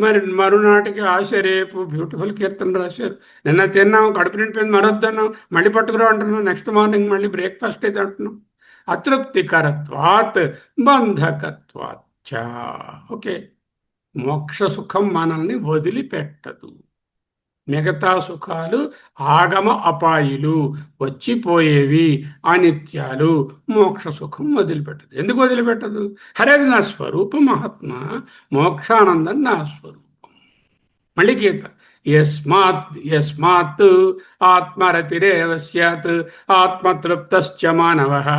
మరి మరునాటికి ఆశ రేపు బ్యూటిఫుల్ కీర్తన రాశారు. నిన్న తిన్నాం, కడుపు నిండిపోయింది, మరొద్దన్నాం, మళ్ళీ పట్టుకురా అంటున్నాం, నెక్స్ట్ మార్నింగ్ మళ్ళీ బ్రేక్ఫాస్ట్ అయితే అంటున్నాం. అతృప్తికరత్వాత్ బంధకత్వాత్ చ. ఓకే. మోక్ష సుఖం మనల్ని వదిలిపెట్టదు. మిగతా సుఖాలు ఆగమ అపాయులు, వచ్చిపోయేవి, అనిత్యాలు. మోక్ష సుఖం వదిలిపెట్టదు. ఎందుకు వదిలిపెట్టదు? హరేది నా స్వరూపం మహాత్మ, మోక్షానందం నా స్వరూపం. మళ్ళీ గీత, యస్మాత్ యస్మాత్ ఆత్మరతిరేవ స్యాత్ ఆత్మతృప్తశ్చ మానవః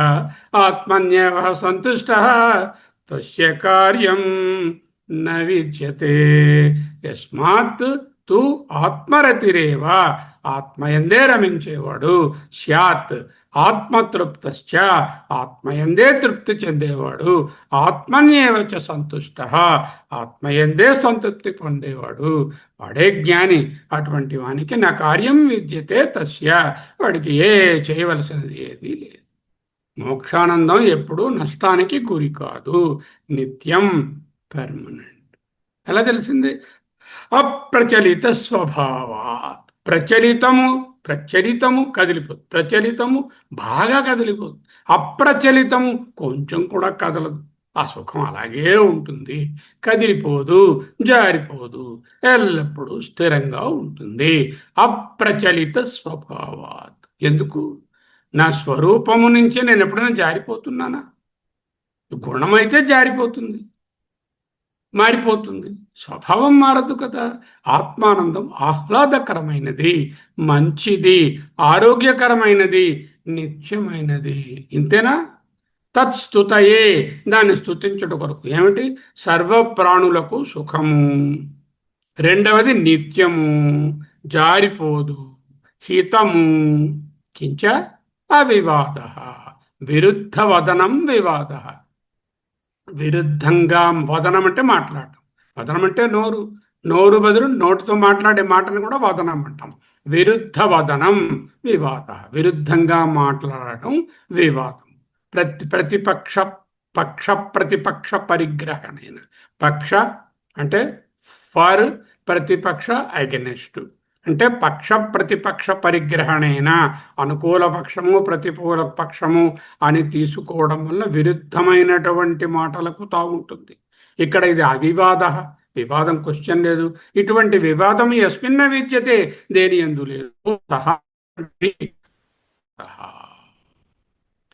ఆత్మన్యేవ సంతుష్టః తస్య కార్యం న విద్యతే. యస్మాత్ తు ఆత్మరతిరేవ, ఆత్మయందే రమించేవాడు, స్యాత్ ఆత్మతృప్తశ్చ, ఆత్మయందే తృప్తి చెందేవాడు, ఆత్మన్యేవచ సంతుష్ట, ఆత్మయందే సంతృప్తి పొందేవాడు, వాడే జ్ఞాని. అటువంటి వానికి నా కార్యం విద్యతే తస్య, వాడికి చేయవలసినది ఏది లేదు. మోక్షానందం ఎప్పుడూ నష్టానికి గురి కాదు, నిత్యం, పర్మనెంట్. ఎలా తెలిసింది? అప్రచలిత స్వభావాత్. ప్రచలితము కదిలిపోదు, ప్రచలితము బాగా కదిలిపోదు, అప్రచలితము కొంచెం కూడా కదలదు. ఆ సుఖం అలాగే ఉంటుంది, కదిలిపోదు, జారిపోదు, ఎల్లప్పుడూ స్థిరంగా ఉంటుంది. అప్రచలిత స్వభావాత్. ఎందుకు? నా స్వరూపము నుంచి నేను ఎప్పుడైనా జారిపోతున్నానా? గుణమైతే జారిపోతుంది, మారిపోతుంది, స్వభావం మారదు కదా. ఆత్మానందం ఆహ్లాదకరమైనది, మంచిది, ఆరోగ్యకరమైనది, నిత్యమైనది. ఇంతేనా? తత్స్తుతయే, దాన్ని స్తుతించుట కొరకు. ఏమిటి? సర్వప్రాణులకు సుఖము, రెండవది నిత్యము, జారిపోదు, హితము, కించ అవివాద, విరుద్ధ వదనం వివాద. విరుద్ధంగా, వదనం అంటే మాట్లాడటం, వదనం అంటే నోరు, నోరు బదులు నోటితో మాట్లాడే మాటను కూడా వదనం అంటాం. విరుద్ధ వదనం వివాద, విరుద్ధంగా మాట్లాడటం వివాదం. ప్రతిపక్ష ప్రతిపక్ష పరిగ్రహణైన. పక్ష అంటే ఫర్, ప్రతిపక్ష అగెనెస్ట్, అంటే పక్ష ప్రతిపక్ష పరిగ్రహణైన, అనుకూల పక్షము ప్రతికూల పక్షము అని తీసుకోవడం వల్ల విరుద్ధమైనటువంటి మాటలకు తాగుంటుంది. ఇక్కడ ఇది అవివాద, వివాదం, క్వశ్చన్ లేదు. ఇటువంటి వివాదం యస్మిన్న విద్యతే, దేని యందు లేదు.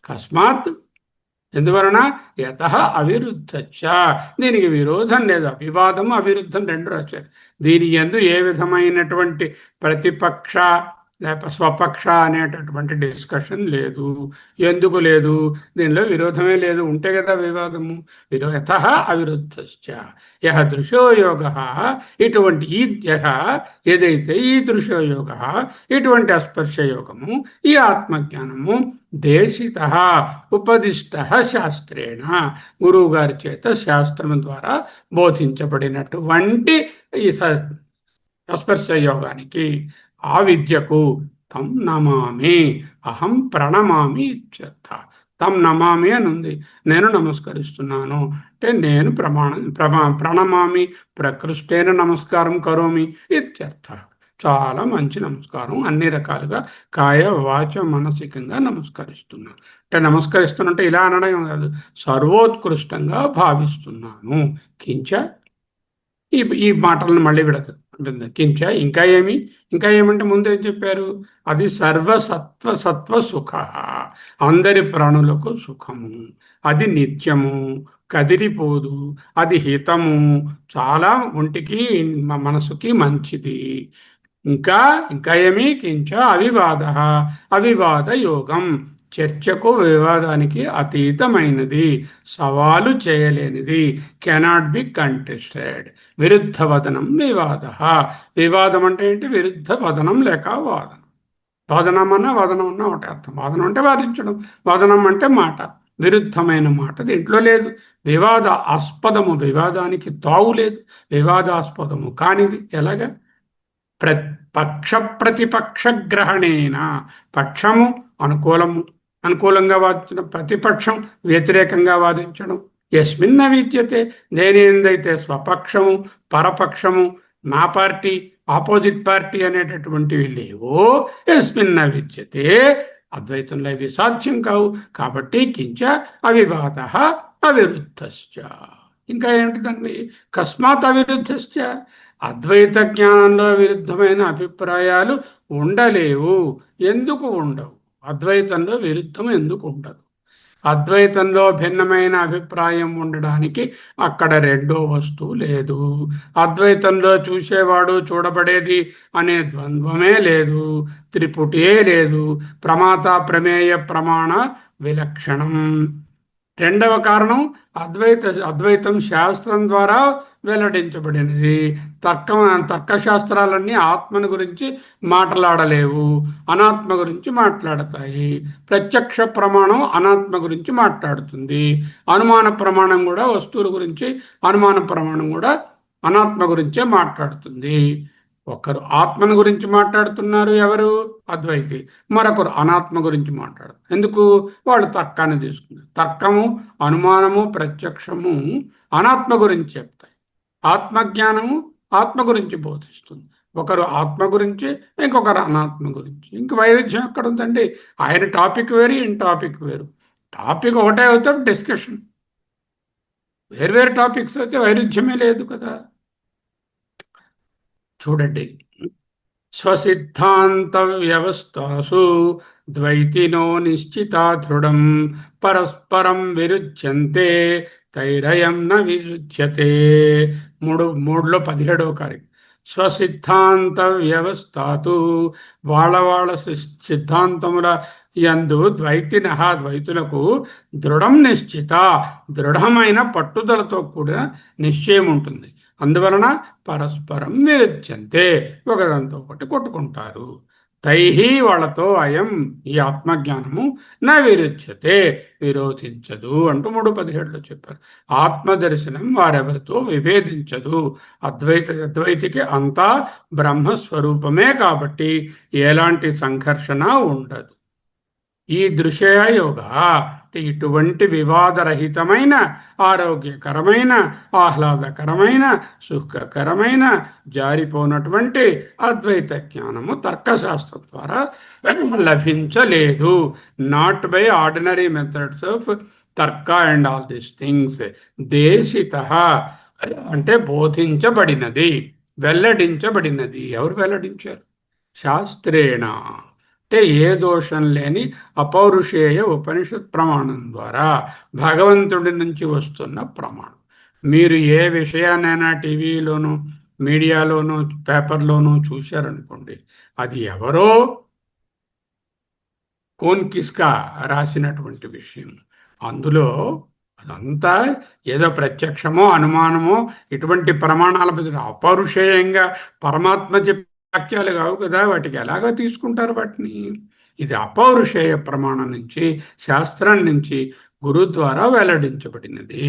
కస్మాత్, ఎందువలన? యత అవిరుద్ధ, దీనికి విరోధం లేదు. అవివాదం అవిరుద్ధం రెండు రాశారు. దీని యందు ఏ విధమైనటువంటి ప్రతిపక్ష లేక స్వపక్ష అనేటటువంటి డిస్కషన్ లేదు. ఎందుకు లేదు? దీనిలో విరోధమే లేదు, ఉంటే కదా వివాదము. యత అవిరుద్ధశ్చ యహ దృశోయోగ, ఇటువంటి ఈ యహ ఏదైతే ఈ దృశోయోగ, ఇటువంటి అస్పర్శయోగము, ఈ ఆత్మజ్ఞానము దేశిత ఉపదిష్ట శాస్త్రేణ, గురువు గారి చేత శాస్త్రం ద్వారా బోధించబడినటువంటి ఈ అస్పర్శ యోగానికి, ఆ విద్యకు తం నమామి, అహం ప్రణమామి ఇత్యర్థ. తం నమామి అని ఉంది, నేను నమస్కరిస్తున్నాను అంటే నేను ప్రణమామి, ప్రకృష్టేన నమస్కారం కరోమి ఇత్యర్థ. చాలా మంచి నమస్కారం, అన్ని రకాలుగా కాయ వాచ మనసికంగా నమస్కరిస్తున్నాను. అంటే నమస్కరిస్తున్నంటే ఇలా అనడం కాదు, సర్వోత్కృష్టంగా భావిస్తున్నాను. కించ, ఈ మాటలను మళ్ళీ విడతారు. కించ, ఇంకా ఏమంటే ముందేం చెప్పారు? అది సత్వ సుఖ, అందరి ప్రాణులకు సుఖము, అది నిత్యము, కదిలిపోదు, అది హితము, చాలా ఒంటికి మనసుకి మంచిది. ఇంకా ఏమి? కించ అవివాద యోగం, చర్చకు వివాదానికి అతీతమైనది, సవాలు చేయలేనిది, కెనాట్ బి కంటెస్టెడ్. విరుద్ధ వదనం వివాద. వివాదం అంటే ఏంటి? విరుద్ధ వదనం లేక వాదనం. వాదనం అన్నా వదనం అన్నా ఒకటి అర్థం. వాదనం అంటే వాదించడం, వదనం అంటే మాట. విరుద్ధమైన మాట దీంట్లో లేదు. వివాదాస్పదము, వివాదానికి తావు లేదు. వివాదాస్పదము కానిది ఎలాగా? పక్ష ప్రతిపక్ష గ్రహణేన, పక్షము అనుకూలంగా వాదించడం, ప్రతిపక్షం వ్యతిరేకంగా వాదించడం, యస్మిన్న విద్యతే, దేనిందైతే స్వపక్షము పరపక్షము నా పార్టీ ఆపోజిట్ పార్టీ అనేటటువంటివి లేవో యస్మిన్న విద్యతే, అద్వైతంలో ఇవి సాధ్యం కావు. కాబట్టి కించ అవివాద అవిరుద్ధశ్చ. ఇంకా ఏమిటి దాన్ని, కస్మాత్ అవిరుద్ధశ్చ, అద్వైత జ్ఞానంలో విరుద్ధమైన అభిప్రాయాలు ఉండలేవు. ఎందుకు ఉండవు? అద్వైతంలో విరుద్ధం ఎందుకు ఉండదు? అద్వైతంలో భిన్నమైన అభిప్రాయం ఉండడానికి అక్కడ రెండో వస్తువు లేదు. అద్వైతంలో చూసేవాడు చూడబడేది అనే ద్వంద్వమే లేదు, త్రిపుటే లేదు. ప్రమాత ప్రమేయ ప్రమాణ విలక్షణం. రెండవ కారణం, అద్వైతం శాస్త్రం ద్వారా వెల్లడించబడినది. తర్కశాస్త్రాలన్నీ ఆత్మను గురించి మాట్లాడలేవు, అనాత్మ గురించి మాట్లాడతాయి. ప్రత్యక్ష ప్రమాణం అనాత్మ గురించి మాట్లాడుతుంది. అనుమాన ప్రమాణం కూడా వస్తువుల గురించి, అనుమాన ప్రమాణం కూడా అనాత్మ గురించే మాట్లాడుతుంది. ఒకరు ఆత్మను గురించి మాట్లాడుతున్నారు, ఎవరు? అద్వైతి. మరొకరు అనాత్మ గురించి మాట్లాడుతారు. ఎందుకు? వాళ్ళు తర్కాన్ని తీసుకున్నారు. తర్కము, అనుమానము, ప్రత్యక్షము అనాత్మ గురించి చెప్తాయి. ఆత్మజ్ఞానము ఆత్మ గురించి బోధిస్తుంది. ఒకరు ఆత్మ గురించి, ఇంకొకరు అనాత్మ గురించి. ఇంక వైరుధ్యం ఎక్కడ ఉందండి? ఆయన టాపిక్ వేరు, ఈయన టాపిక్ వేరు. టాపిక్ ఒకటే అవుతాం, డిస్కషన్. వేర్వేరు టాపిక్స్ అయితే వైరుధ్యమే లేదు కదా. చూడండి, స్వసిద్ధాంత వ్యవస్థాసు ద్వైతినో నిశ్చితా దృఢం పరస్పరం విరుధ్యంతే తైరయం న విరుధ్యతే. మూడులో 17వ కార్యం. స్వసిద్ధాంత వ్యవస్థాతు, వాళ్ళ సిద్ధాంతముల యందు ద్వైతులకు దృఢం నిశ్చిత, దృఢమైన పట్టుదలతో కూడిన నిశ్చయం ఉంటుంది. అందువలన పరస్పరం విరుధ్యంతే, ఒకదాంతో ఒకటి కొట్టుకుంటారు. తైహి, వాళ్ళతో అయం, ఈ ఆత్మజ్ఞానము నా విరుధ్యతే, విరోధించదు అంటూ 3:17లో చెప్పారు. ఆత్మదర్శనం వారెవరితో విభేదించదు. అద్వైతికి అంతా బ్రహ్మస్వరూపమే కాబట్టి ఎలాంటి సంఘర్షణ ఉండదు. ఈ దృశ్యయోగ, ఇటువంటి వివాదరహితమైన, ఆరోగ్యకరమైన, ఆహ్లాదకరమైన, సుఖకరమైన, జారిపోనటువంటి అద్వైత జ్ఞానము తర్కశాస్త్రం ద్వారా లభించలేదు. Not by ordinary methods of తర్క అండ్ ఆల్ దీస్ థింగ్స్. దేశిత అంటే బోధించబడినది, వెల్లడించబడినది. ఎవరు వెల్లడించారు? శాస్త్రేణ, అంటే ఏ దోషం లేని అపౌరుషేయ ఉపనిషత్ ప్రమాణం ద్వారా, భగవంతుడి నుంచి వస్తున్న ప్రమాణం. మీరు ఏ విషయాన్నైనా టీవీలోనూ, మీడియాలోనూ, పేపర్లోనూ చూశారనుకోండి, అది ఎవరో కోన్ కిస్కా రాసినటువంటి విషయం. అందులో అదంతా ఏదో ప్రత్యక్షమో అనుమానమో ఇటువంటి ప్రమాణాల అపౌరుషేయంగా పరమాత్మ చెప్పి వాక్యాలు కావు కదా, వాటికి ఎలాగో తీసుకుంటారు వాటిని. ఇది అపౌరుషేయ ప్రమాణం నుంచి, శాస్త్రం నుంచి, గురు ద్వారా వెల్లడించబడినది.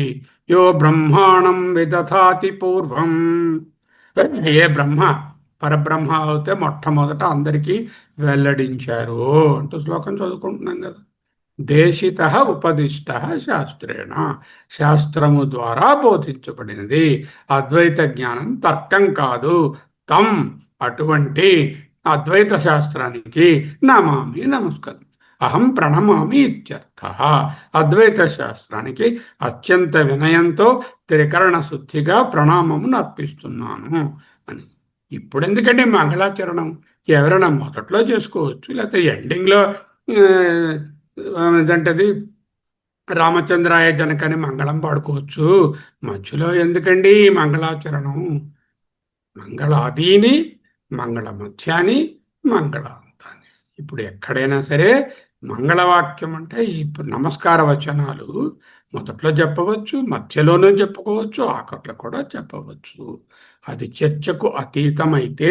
యో బ్రహ్మాణం విదధాతి పూర్వం, ఏ బ్రహ్మ పరబ్రహ్మ అయితే మొట్టమొదట అందరికీ వెల్లడించారు అంటూ శ్లోకం చదువుకుంటున్నాం కదా. దేశిత ఉపదిష్ట శాస్త్రేణ, శాస్త్రము ద్వారా బోధించబడినది. అద్వైత జ్ఞానం తర్కం కాదు. తం, అటువంటి అద్వైత శాస్త్రానికి నమామి, నమస్కారం, అహం ప్రణమామి ఇత్యర్థ. అద్వైత శాస్త్రానికి అత్యంత వినయంతో త్రికరణ శుద్ధిగా ప్రణామమును అర్పిస్తున్నాను అని. ఇప్పుడు ఎందుకంటే మంగళాచరణం ఎవరైనా మొదట్లో చేసుకోవచ్చు, లేకపోతే ఎండింగ్లో ఏదంటది రామచంద్రాయ జనకని మంగళం పాడుకోవచ్చు. మధ్యలో ఎందుకండి మంగళాచరణం? మంగళాదీని, మంగళ మధ్యాని, మంగళాంతాన్ని. ఇప్పుడు ఎక్కడైనా సరే మంగళవాక్యం అంటే ఈ నమస్కార వచనాలు మొదట్లో చెప్పవచ్చు, మధ్యలోనూ చెప్పుకోవచ్చు, ఆఖట్లో కూడా చెప్పవచ్చు. అది చర్చకు అతీతమైతే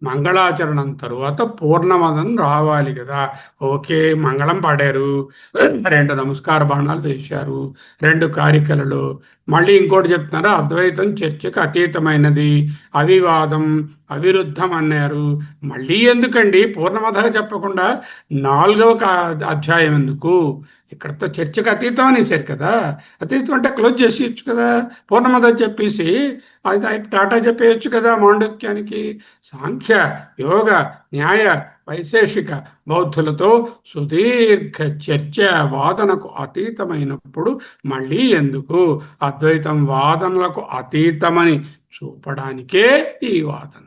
మంగళాచరణం తరువాత పూర్ణమదం రావాలి కదా. ఓకే, మంగళం పాడారు, 2 నమస్కార బాణాలు వేశారు, 2 కారికలలో. మళ్ళీ ఇంకోటి చెప్తున్నారు, అద్వైతం చర్చకు అతీతమైనది, అవివాదం, అవిరుద్ధం అన్నారు. మళ్ళీ ఎందుకండి పూర్ణమదగా చెప్పకుండా 4వ అధ్యాయం ఎందుకు? ఇక్కడతో చర్చకు అతీతం అనేసారు కదా. అతీతం అంటే క్లోజ్ చేసేయచ్చు కదా. పూర్ణమద చెప్పేసి అది టాటా చెప్పేయచ్చు కదా మాండూక్యానికి. సాంఖ్య, యోగ, న్యాయ, వైశేషిక బౌద్ధులతో సుదీర్ఘ చర్చ వాదనకు అతీతమైనప్పుడు మళ్ళీ ఎందుకు అద్వైతం వాదనలకు అతీతమని చూపడానికే ఈ వాదన.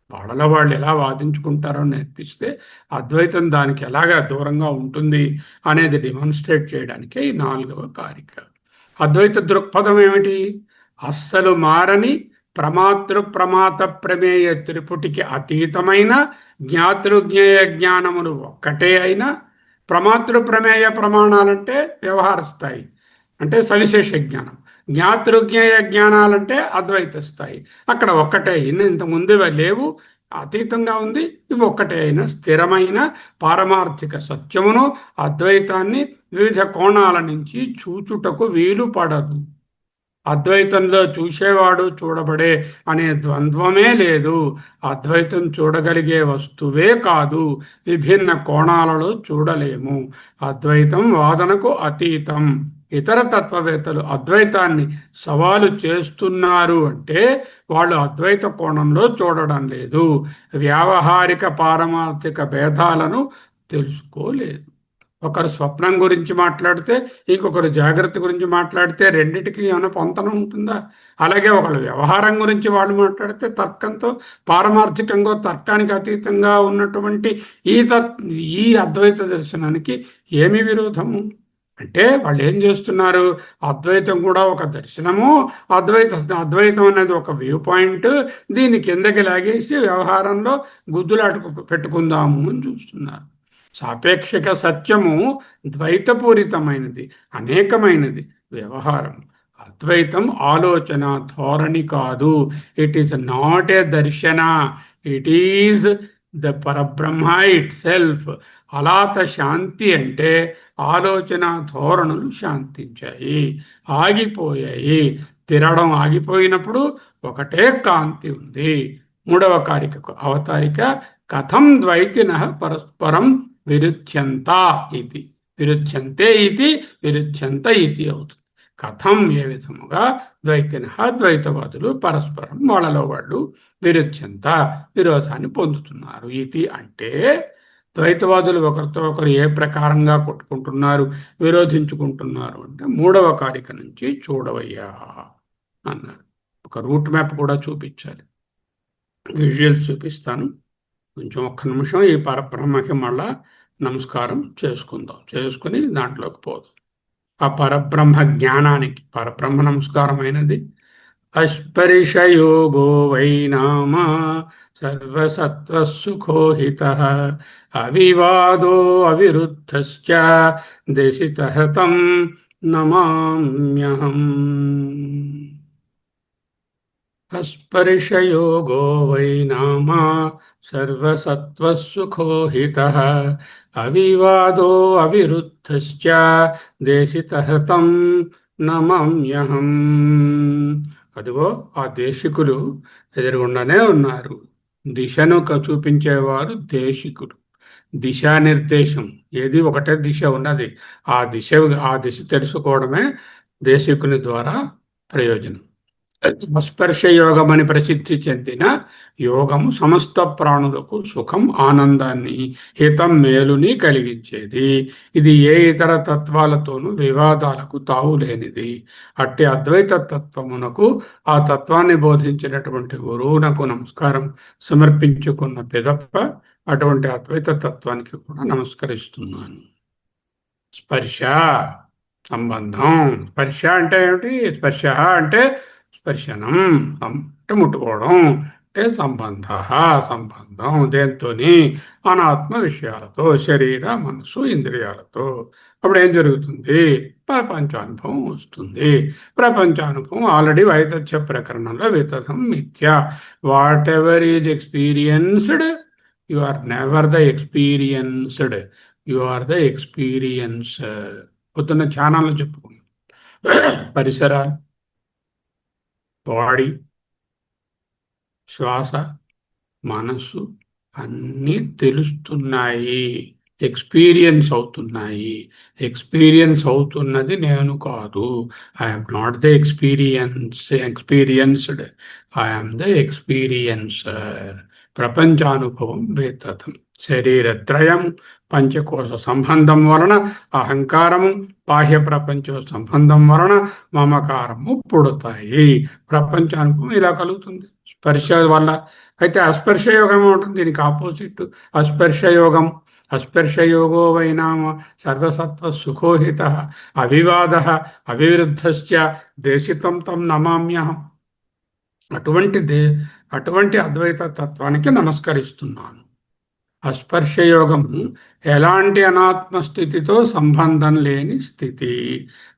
వాళ్ళలో వాళ్ళు ఎలా వాదించుకుంటారో నేర్పిస్తే అద్వైతం దానికి ఎలాగా దూరంగా ఉంటుంది అనేది డెమాన్స్ట్రేట్ చేయడానికే ఈ 4వ కారిక. అద్వైత దృక్పథం ఏమిటి? అస్సలు మారని ప్రమాతృ ప్రమాత ప్రమేయ త్రిపుటికి అతీతమైన జ్ఞాతృజ్ఞేయ జ్ఞానములు ఒక్కటే అయినా, ప్రమాతృ ప్రమేయ ప్రమాణాలంటే వ్యవహార స్థాయి అంటే సవిశేష జ్ఞానం, జ్ఞాతృజ్ఞేయ జ్ఞానాలంటే అద్వైత స్థాయి. అక్కడ ఒక్కటే అయిన, ఇంతకుముందు లేవు, అతీతంగా ఉంది. ఇవి ఒక్కటే అయిన స్థిరమైన పారమార్థిక సత్యమును అద్వైతాన్ని వివిధ కోణాల నుంచి చూచుటకు వీలు పడదు. అద్వైతంలో చూసేవాడు చూడబడే అనే ద్వంద్వమే లేదు. అద్వైతం చూడగలిగే వస్తువే కాదు, విభిన్న కోణాలలో చూడలేము. అద్వైతం వాదనకు అతీతం. ఇతర తత్వవేత్తలు అద్వైతాన్ని సవాలు చేస్తున్నారు అంటే వాళ్ళు అద్వైత కోణంలో చూడడం లేదు, వ్యావహారిక పారమార్థిక భేదాలను తెలుసుకోలేదు. ఒకరు స్వప్నం గురించి మాట్లాడితే ఇంకొకరు జాగ్రత్త గురించి మాట్లాడితే రెండిటికి ఏమైనా పొంతన ఉంటుందా? అలాగే ఒకళ్ళు వ్యవహారం గురించి వాళ్ళు మాట్లాడితే తర్కంతో, పారమార్థికంగా తర్కానికి అతీతంగా ఉన్నటువంటి ఈ అద్వైత దర్శనానికి ఏమి విరోధము? అంటే వాళ్ళు ఏం చేస్తున్నారు? అద్వైతం కూడా ఒక దర్శనము, అద్వైతం అనేది ఒక వ్యూ పాయింట్, దీన్ని కిందకి లాగేసి వ్యవహారంలో గుద్దులాట పెట్టుకుందాము అని చూస్తున్నారు. సాపేక్షిక సత్యము ద్వైతపూరితమైనది, అనేకమైనది వ్యవహారం. అద్వైతం ఆలోచన ధోరణి కాదు. ఇట్ ఈస్ నాట్ ఏ దర్శన, ఇట్ ఈజ్ ద పరబ్రహ్మ ఇట్ సెల్ఫ్. అలాత శాంతి అంటే ఆలోచన ధోరణులు శాంతించాయి, ఆగిపోయాయి. తిరగడం ఆగిపోయినప్పుడు ఒకటే కాంతి ఉంది. 3వ కారికకు అవతారిక కథం ద్వైతిన పరస్పరం విరుధ్యంత ఇది. విరుధ్యంతే ఇది, విరుధ్యంత ఇది అవుతుంది. కథం ఏ విధముగా ద్వైతిన ద్వైతవాదులు పరస్పరం వాళ్ళలో వాళ్ళు విరుధ్యంత విరోధాన్ని పొందుతున్నారు. ఇది అంటే ద్వైతవాదులు ఒకరితో ఒకరు ఏ ప్రకారంగా కొట్టుకుంటున్నారు, విరోధించుకుంటున్నారు అంటే 3వ కారిక నుంచి చూడవయ్యా అన్నారు. ఒక రూట్ మ్యాప్ కూడా చూపించాలి. విజువల్స్ చూపిస్తాను. కొంచెం ఒక్క నిమిషం ఈ పరబ్రహ్మకి మళ్ళా నమస్కారం చేసుకుందాం. చేసుకుని దాంట్లోకి పోదాం. ఆ పరబ్రహ్మ జ్ఞానానికి పరబ్రహ్మ నమస్కారమైనది. అస్పర్శయోగో వైనామ సర్వసత్వసుఖోహిత అవివాదో అవిరుద్ధశ్చ దేశితః తం నమామ్యహం. అస్పర్శయోగో వైనామ సర్వసత్వసుఖోహితః అవివాదో అవిరుద్ధశ్చ దేశితః తం నమామ్యహం. అదిగో ఆ దేశికులు ఎదురుగుండానే ఉన్నారు. దిశను చూపించేవారు దేశికులు. దిశానిర్దేశం ఏది ఒకటే దిశ ఉన్నది. ఆ దిశ తెలుసుకోవడమే దేశికుని ద్వారా ప్రయోజనం. స్పర్శ యోగం అని ప్రసిద్ధి చెందిన యోగము సమస్త ప్రాణులకు సుఖం, ఆనందాన్ని, హితం, మేలుని కలిగించేది. ఇది ఏ ఇతర తత్వాలతోనూ వివాదాలకు తావులేనిది. అట్టి అద్వైత తత్వమునకు ఆ తత్వాన్ని బోధించినటువంటి గురువునకు నమస్కారం సమర్పించుకున్న పిదప్ప అటువంటి అద్వైత తత్వానికి కూడా నమస్కరిస్తున్నాను. స్పర్శ సంబంధం. స్పర్శ అంటే ఏమిటి? స్పర్శ అంటే స్పర్శనం అంటే ముట్టుకోవడం, అంటే సంబంధం దేంతోని? అనాత్మ విషయాలతో, శరీర మనసు ఇంద్రియాలతో. అప్పుడు ఏం జరుగుతుంది? ప్రపంచానుభవం వస్తుంది. ప్రపంచానుభవం ఆల్రెడీ వైతథ్య ప్రకరణంలో వితథం మిథ్య. Whatever is experienced, you are never the experienced, you are the experience. పొద్దున్న ఛానల్లో చెప్పుకున్నాం. పరిసరాలు, బాడీ, శ్వాస, మనస్సు అన్నీ తెలుస్తున్నాయి. ఎక్స్పీరియన్స్ అవుతున్నాయి. ఎక్స్పీరియన్స్ అవుతున్నది నేను కాదు. I'm not the experienced, I'm the experiencer. ప్రపంచానుభవం వేతతం. శరీరత్రయం, పంచకోశ సంబంధం వలన అహంకారము, బాహ్య ప్రపంచ సంబంధం వలన మమకారము పుడతాయి. ప్రపంచానుభవం ఇలా కలుగుతుంది స్పర్శ వల్ల. అయితే అస్పర్శ యోగం ఉంటుంది, దీనికి ఆపోజిట్ అస్పర్శ యోగం. అస్పర్శయోగో వైనామ సర్వసత్వ సుఖోహిత అవివాద అవిరుద్ధశ్చ దేశితం తం నమామ్యహం. అటువంటి అటువంటి అద్వైత తత్వానికి నమస్కరిస్తున్నాను. అస్పర్శయోగం ఎలాంటి అనాత్మస్థితితో సంబంధం లేని స్థితి.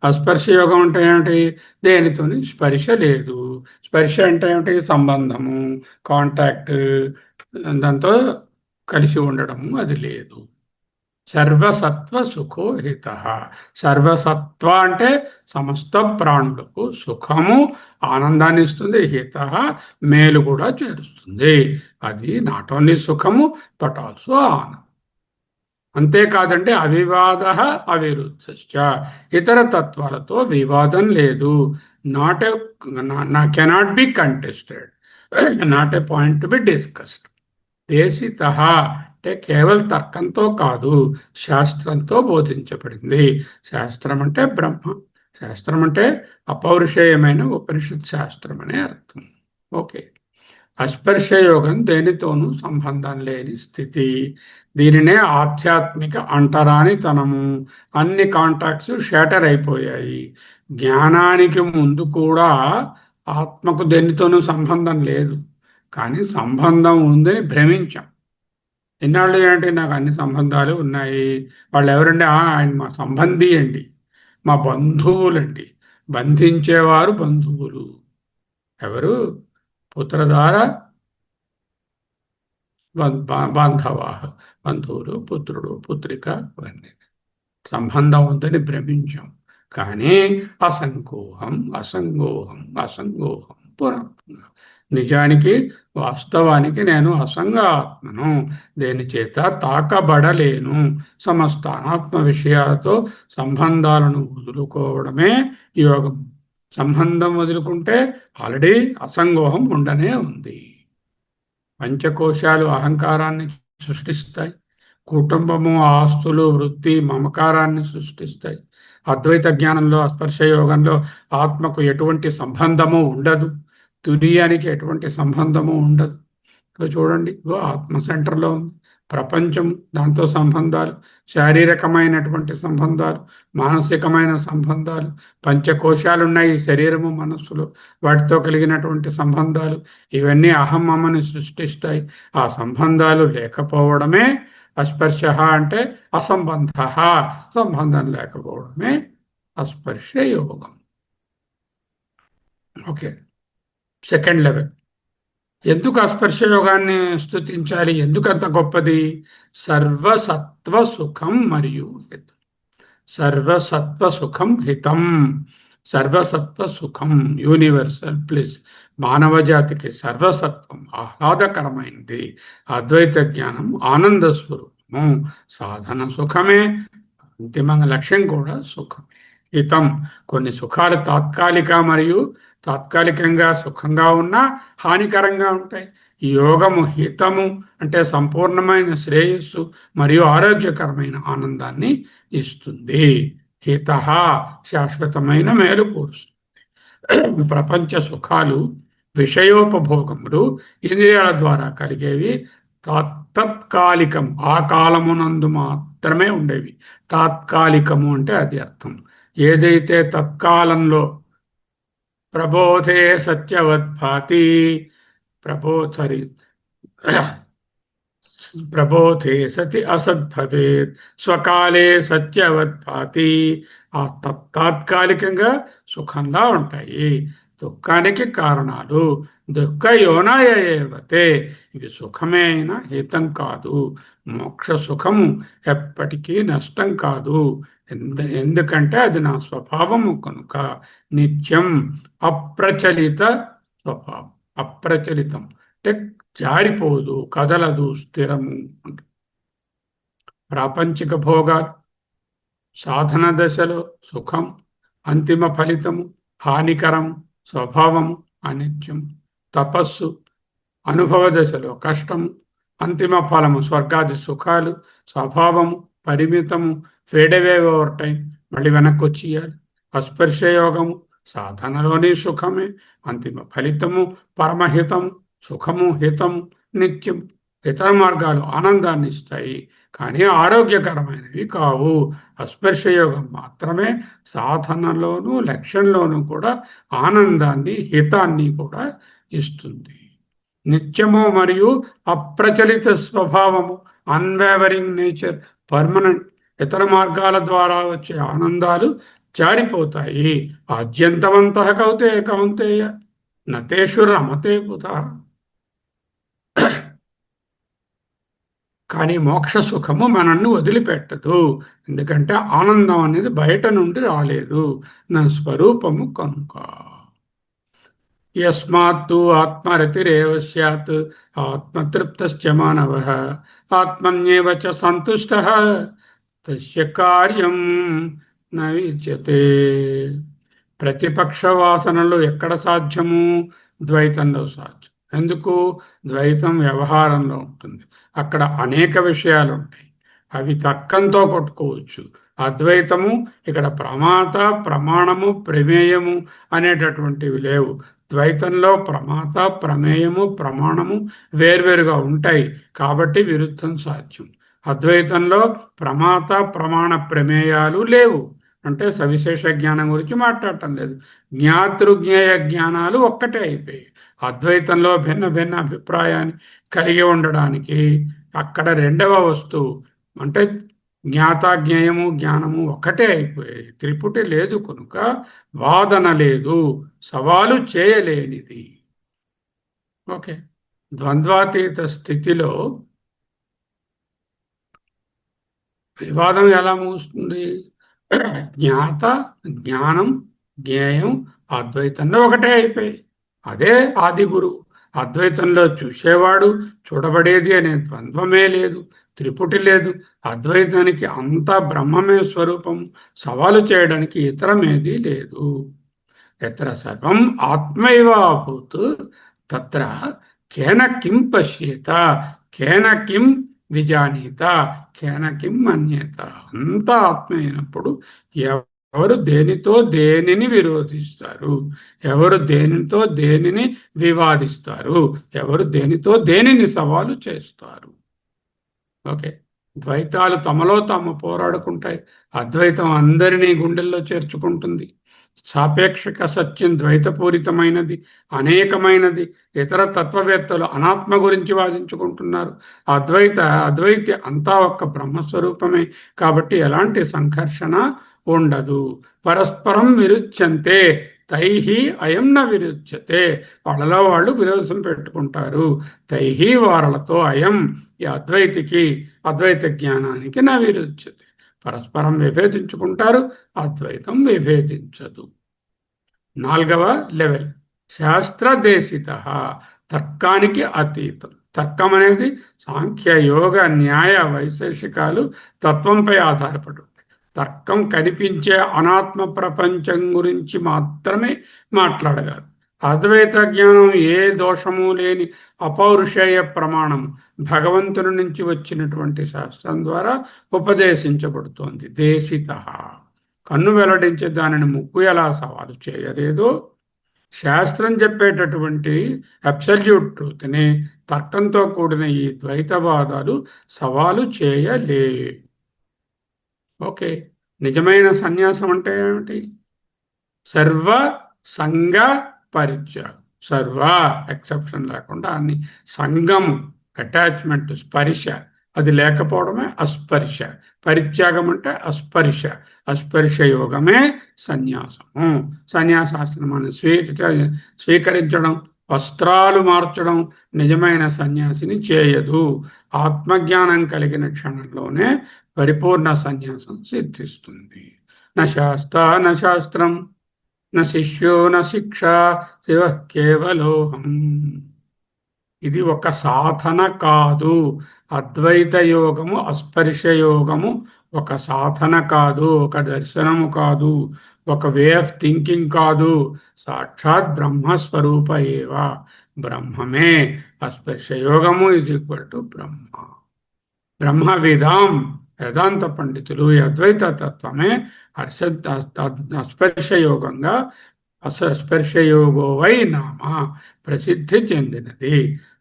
అస్పర్శయోగం అంటే ఏమిటి? దేనితోని స్పర్శ లేదు. స్పర్శ అంటే ఏమిటి? సంబంధము, కాంటాక్ట్, దాంతో కలిసి ఉండడము అది లేదు. సర్వసత్వ సుఖోహిత. సర్వసత్వ అంటే సమస్త ప్రాణులకు సుఖము, ఆనందాన్ని ఇస్తుంది. హిత మేలు కూడా చేరుస్తుంది. అది నాట్ ఓన్లీ సుఖము బట్ ఆల్సో ఆనందం. అంతేకాదంటే అవివాద అవిరుద్ధ. ఇతర తత్వాలతో వివాదం లేదు. Not a cannot be contested, not a point to be discussed. దేశిత అంటే కేవలం తర్కంతో కాదు, శాస్త్రంతో బోధించబడింది. శాస్త్రం అంటే బ్రహ్మ, శాస్త్రం అంటే అపౌరుషేయమైన ఉపనిషత్ శాస్త్రం అనే అర్థం. ఓకే. అస్పర్శయోగం దేనితోనూ సంబంధం లేని స్థితి. దీనినే ఆధ్యాత్మిక అంటరానితనము. అన్ని కాంటాక్ట్స్ షాటర్ అయిపోయాయి. జ్ఞానానికి ముందు కూడా ఆత్మకు దేనితోనూ సంబంధం లేదు, కానీ సంబంధం ఉందని భ్రమించాం. ఎన్నాళ్ళు ఏంటి, నాకు అన్ని సంబంధాలు ఉన్నాయి. వాళ్ళు ఎవరండి? ఆయన మా సంబంధి అండి, మా బంధువులండి. బంధించేవారు బంధువులు. ఎవరు? పుత్రధార బాంధవ, బంధువులు, పుత్రుడు, పుత్రిక, ఇవన్నీ సంబంధం ఉందని భ్రమించాం. కానీ అసంగోహం అసంగోహం అసంగోహం పునః. నిజానికి వాస్తవానికి నేను అసంగ ఆత్మను, దేని చేత తాకబడలేను. సమస్త అనాత్మ విషయాలతో సంబంధాలను వదులుకోవడమే యోగం. సంబంధం వదులుకుంటే ఆల్రెడీ అసంగోహం ఉండనే ఉంది. పంచకోశాలు అహంకారాన్ని సృష్టిస్తాయి. కుటుంబము, ఆస్తులు, వృత్తి మమకారాన్ని సృష్టిస్తాయి. అద్వైత జ్ఞానంలో, స్పర్శ యోగంలో ఆత్మకు ఎటువంటి సంబంధము ఉండదు, తుర్యానికి ఎటువంటి సంబంధము ఉండదు. చూడండి, ఆత్మ సెంటర్లో ఉంది. ప్రపంచం, దాంతో సంబంధాలు, శారీరకమైనటువంటి సంబంధాలు, మానసికమైన సంబంధాలు, పంచకోశాలు ఉన్నాయి శరీరము మనస్సులో, వాటితో కలిగినటువంటి సంబంధాలు, ఇవన్నీ అహం మమని సృష్టిస్తాయి. ఆ సంబంధాలు లేకపోవడమే అస్పర్శ అంటే అసంబంధ. సంబంధం లేకపోవడమే అస్పర్శ యోగం. ఓకే. Second level. ఎందుకు అస్పర్శ యోగాన్ని స్తుతించాలి? ఎందుకు అంత గొప్పది? సర్వసత్వ సుఖం మరియు హితం. సర్వసత్వ సుఖం హితం. సర్వసత్వ సుఖం యూనివర్సల్ ప్లస్. మానవ జాతికి సర్వసత్వం ఆహ్లాదకరమైనది. అద్వైత జ్ఞానం ఆనంద స్వరూపము. సాధన సుఖమే, అంతిమ లక్ష్యం కూడా సుఖమే. హితం. కొన్ని సుఖాలు తాత్కాలిక మరియు తాత్కాలికంగా సుఖంగా ఉన్నా హానికరంగా ఉంటాయి. యోగము హితము అంటే సంపూర్ణమైన శ్రేయస్సు మరియు ఆరోగ్యకరమైన ఆనందాన్ని ఇస్తుంది. హిత శాశ్వతమైన మేలు కూరుస్తుంది. ప్రపంచ సుఖాలు విషయోపభోగములు, ఇంద్రియాల ద్వారా కలిగేవి తాత్కాలికం, ఆ కాలమునందు మాత్రమే ఉండేవి. తాత్కాలికము అంటే అది అర్థం. ఏదైతే తత్కాలంలో ప్రబోధే సత్యవద్భాతి, ప్రబోధే సతి అసద్భవేత్, స్వకాలే సత్యవద్భాతి. ఆ తాత్కాలికంగా సుఖంగా ఉంటాయి. దుఃఖానికి కారణాలు దుఃఖయోనాయవతే. ఇవి సుఖమే అయినా హితం కాదు. మోక్ష సుఖము ఎప్పటికీ నష్టం కాదు. ఎందుకంటే అది నా స్వభావము కనుక. నిత్యం అప్రచలిత స్వభావం. అప్రచలితం అంటే జారిపోదు, కదలదు, స్థిరము. ప్రాపంచిక భోగాలు, సాధన దశలో సుఖం, అంతిమ ఫలితము హానికరం, స్వభావం అనిత్యం, తపస్సు అనుభవ దశలో కష్టము, అంతిమ ఫలము స్వర్గాది సుఖాలు, స్వభావము పరిమితము, ఫేడవే ఓవర్ టైం, మళ్ళీ వెనక్కి వచ్చేయాలి. అస్పర్శయోగము సాధనలోని సుఖమే, అంతిమ ఫలితము పరమహితం, సుఖము హితం నిత్యం. ఇతర మార్గాలు ఆనందాన్ని ఇస్తాయి కానీ ఆరోగ్యకరమైనవి కావు. అస్పర్శయోగం మాత్రమే సాధనలోనూ లక్ష్యంలోనూ కూడా ఆనందాన్ని హితాన్ని కూడా ఇస్తుంది. నిత్యము మరియు అప్రచలిత స్వభావము, అన్వేవరింగ్ నేచర్, పర్మనెంట్. ఇతర మార్గాల ద్వారా వచ్చే ఆనందాలు జారిపోతాయి. ఆద్యంతవంతః కౌతే కౌంతేయ నతేషు రమతే పుతః. కానీ మోక్ష సుఖము మనల్ని వదిలిపెట్టదు. ఎందుకంటే ఆనందం అనేది బయట నుండి రాలేదు, నా స్వరూపము కనుక. యస్మాత్తు ఆత్మరతిరేవ స్యాత్ ఆత్మతృప్తశ్చ మానవః ఆత్మన్యేవ చ సంతుష్టః తస్య కార్యం న విద్యతే. ప్రతిపక్ష వాసనలు ఎక్కడ సాధ్యము? ద్వైతంలో సాధ్యం. ఎందుకు? ద్వైతం వ్యవహారంలో ఉంటుంది, అక్కడ అనేక విషయాలు ఉంటాయి, అవి తర్కంతో కొట్టుకోవచ్చు. అద్వైతము ఇక్కడ ప్రమాత, ప్రమాణము, ప్రమేయము అనేటటువంటివి లేవు. ద్వైతంలో ప్రమాత, ప్రమేయము, ప్రమాణము వేర్వేరుగా ఉంటాయి కాబట్టి విరుద్ధం సాధ్యం. అద్వైతంలో ప్రమాత, ప్రమాణ, ప్రమేయాలు లేవు. అంటే సవిశేష జ్ఞానం గురించి మాట్లాడటం లేదు, జ్ఞాతృజ్ఞేయ జ్ఞానాలు ఒక్కటే అయిపోయాయి. అద్వైతంలో భిన్న భిన్న అభిప్రాయాన్ని కలిగి ఉండడానికి అక్కడ రెండవ వస్తువు అంటే జ్ఞాతాజ్ఞేయము జ్ఞానము ఒక్కటే అయిపోయాయి. త్రిపుటి లేదు కనుక వాదన లేదు, సవాలు చేయలేనిది. ఓకే. ద్వంద్వాతీత స్థితిలో వివాదం ఎలా ముగుస్తుంది? జ్ఞాత, జ్ఞానం, జ్ఞేయం అద్వైతంలో ఒకటే అయిపోయాయి. అదే ఆది గురువు. అద్వైతంలో చూసేవాడు, చూడబడేది అనే ద్వంద్వమే లేదు, త్రిపుటి లేదు. అద్వైతానికి అంతా బ్రహ్మమే స్వరూపం, సవాలు చేయడానికి ఇతరమేది లేదు. ఎత్ర సర్వం ఆత్మైవ అభూత్ తత్ర కేన కిం పశ్యేత, కేన కిం విజానీత, కేన కిం మన్యేత. అంతా ఆత్మ అయినప్పుడు ఎవరు దేనితో దేనిని విరోధిస్తారు, ఎవరు దేనితో దేనిని వివాదిస్తారు, ఎవరు దేనితో దేనిని సవాలు చేస్తారు? ఓకే. ద్వైతాలు తమలో తాము పోరాడుకుంటాయి, అద్వైతం అందరినీ గుండెల్లో చేర్చుకుంటుంది. సాపేక్షక సత్యం ద్వైతపూరితమైనది, అనేకమైనది. ఇతర తత్వవేత్తలు అనాత్మ గురించి వాదించుకుంటున్నారు. అద్వైతి అంతా ఒక్క బ్రహ్మస్వరూపమే కాబట్టి ఎలాంటి సంఘర్షణ ఉండదు. పరస్పరం విరుచ్యంతే తైహి అయం న విరుచ్యతే. వాళ్ళలో వాళ్ళు విరోధం పెట్టుకుంటారు. తైహి వారలతో అయం ఈ అద్వైతికి, అద్వైత జ్ఞానానికి నా విరుచ్యతే. పరస్పరం విభేదించుకుంటారు, అద్వైతం విభేదించదు. 4వ లెవెల్ శాస్త్రదేశిత, తర్కానికి అతీతం. తర్కం అనేది సాంఖ్య, యోగ, న్యాయ, వైశేషికాలు తత్వంపై ఆధారపడి. తర్కం కనిపించే అనాత్మ ప్రపంచం గురించి మాత్రమే మాట్లాడగలదు. అద్వైత జ్ఞానం ఏ దోషము లేని అపౌరుషేయ ప్రమాణం భగవంతుని నుంచి వచ్చినటువంటి శాస్త్రం ద్వారా ఉపదేశించబడుతోంది. దేశిత, కన్ను వెల్లడించే దానిని ముక్కు ఎలా సవాలు చేయలేదో, శాస్త్రం చెప్పేటటువంటి అబ్సల్యూట్ ట్రూత్ని తర్కంతో కూడిన ఈ ద్వైతవాదాలు సవాలు చేయలే. ఓకే. నిజమైన సన్యాసం అంటే ఏమిటి? సర్వ సంగ పరిత్యాగం. సర్వ ఎక్సెప్షన్ లేకుండా అన్ని, సంగము అటాచ్మెంట్, స్పర్శ అది లేకపోవడమే అస్పర్శ. పరిత్యాగం అంటే అస్పర్శ. అస్పర్శ యోగమే సన్యాసము. సన్యాసాశ్రమాన్ని స్వీకరించడం, వస్త్రాలు మార్చడం నిజమైన సన్యాసిని చేయదు. ఆత్మజ్ఞానం కలిగిన క్షణంలోనే పరిపూర్ణ సన్యాసం సిద్ధిస్తుంది. న శాస్త్ర న శాస్త్రం న శిష్యో న శిక్ష శివ కేవలోహం. ఇది ఒక సాధన కాదు. అద్వైత యోగము అస్పర్శ యోగము ఒక సాధన కాదు, ఒక దర్శనము కాదు, ఒక వే ఆఫ్ థింకింగ్ కాదు. సాక్షాత్ బ్రహ్మస్వరూప ఏవ, బ్రహ్మమే. అస్పర్శ యోగము ఇది ఈక్వల్ టు బ్రహ్మ. బ్రహ్మవిదాం వేదాంత పండితులు ఈ అద్వైత తత్వమే హర్ష అస్పర్శ యోగంగా అస్పర్శయోగో వై నామ ప్రసిద్ధి చెందినది.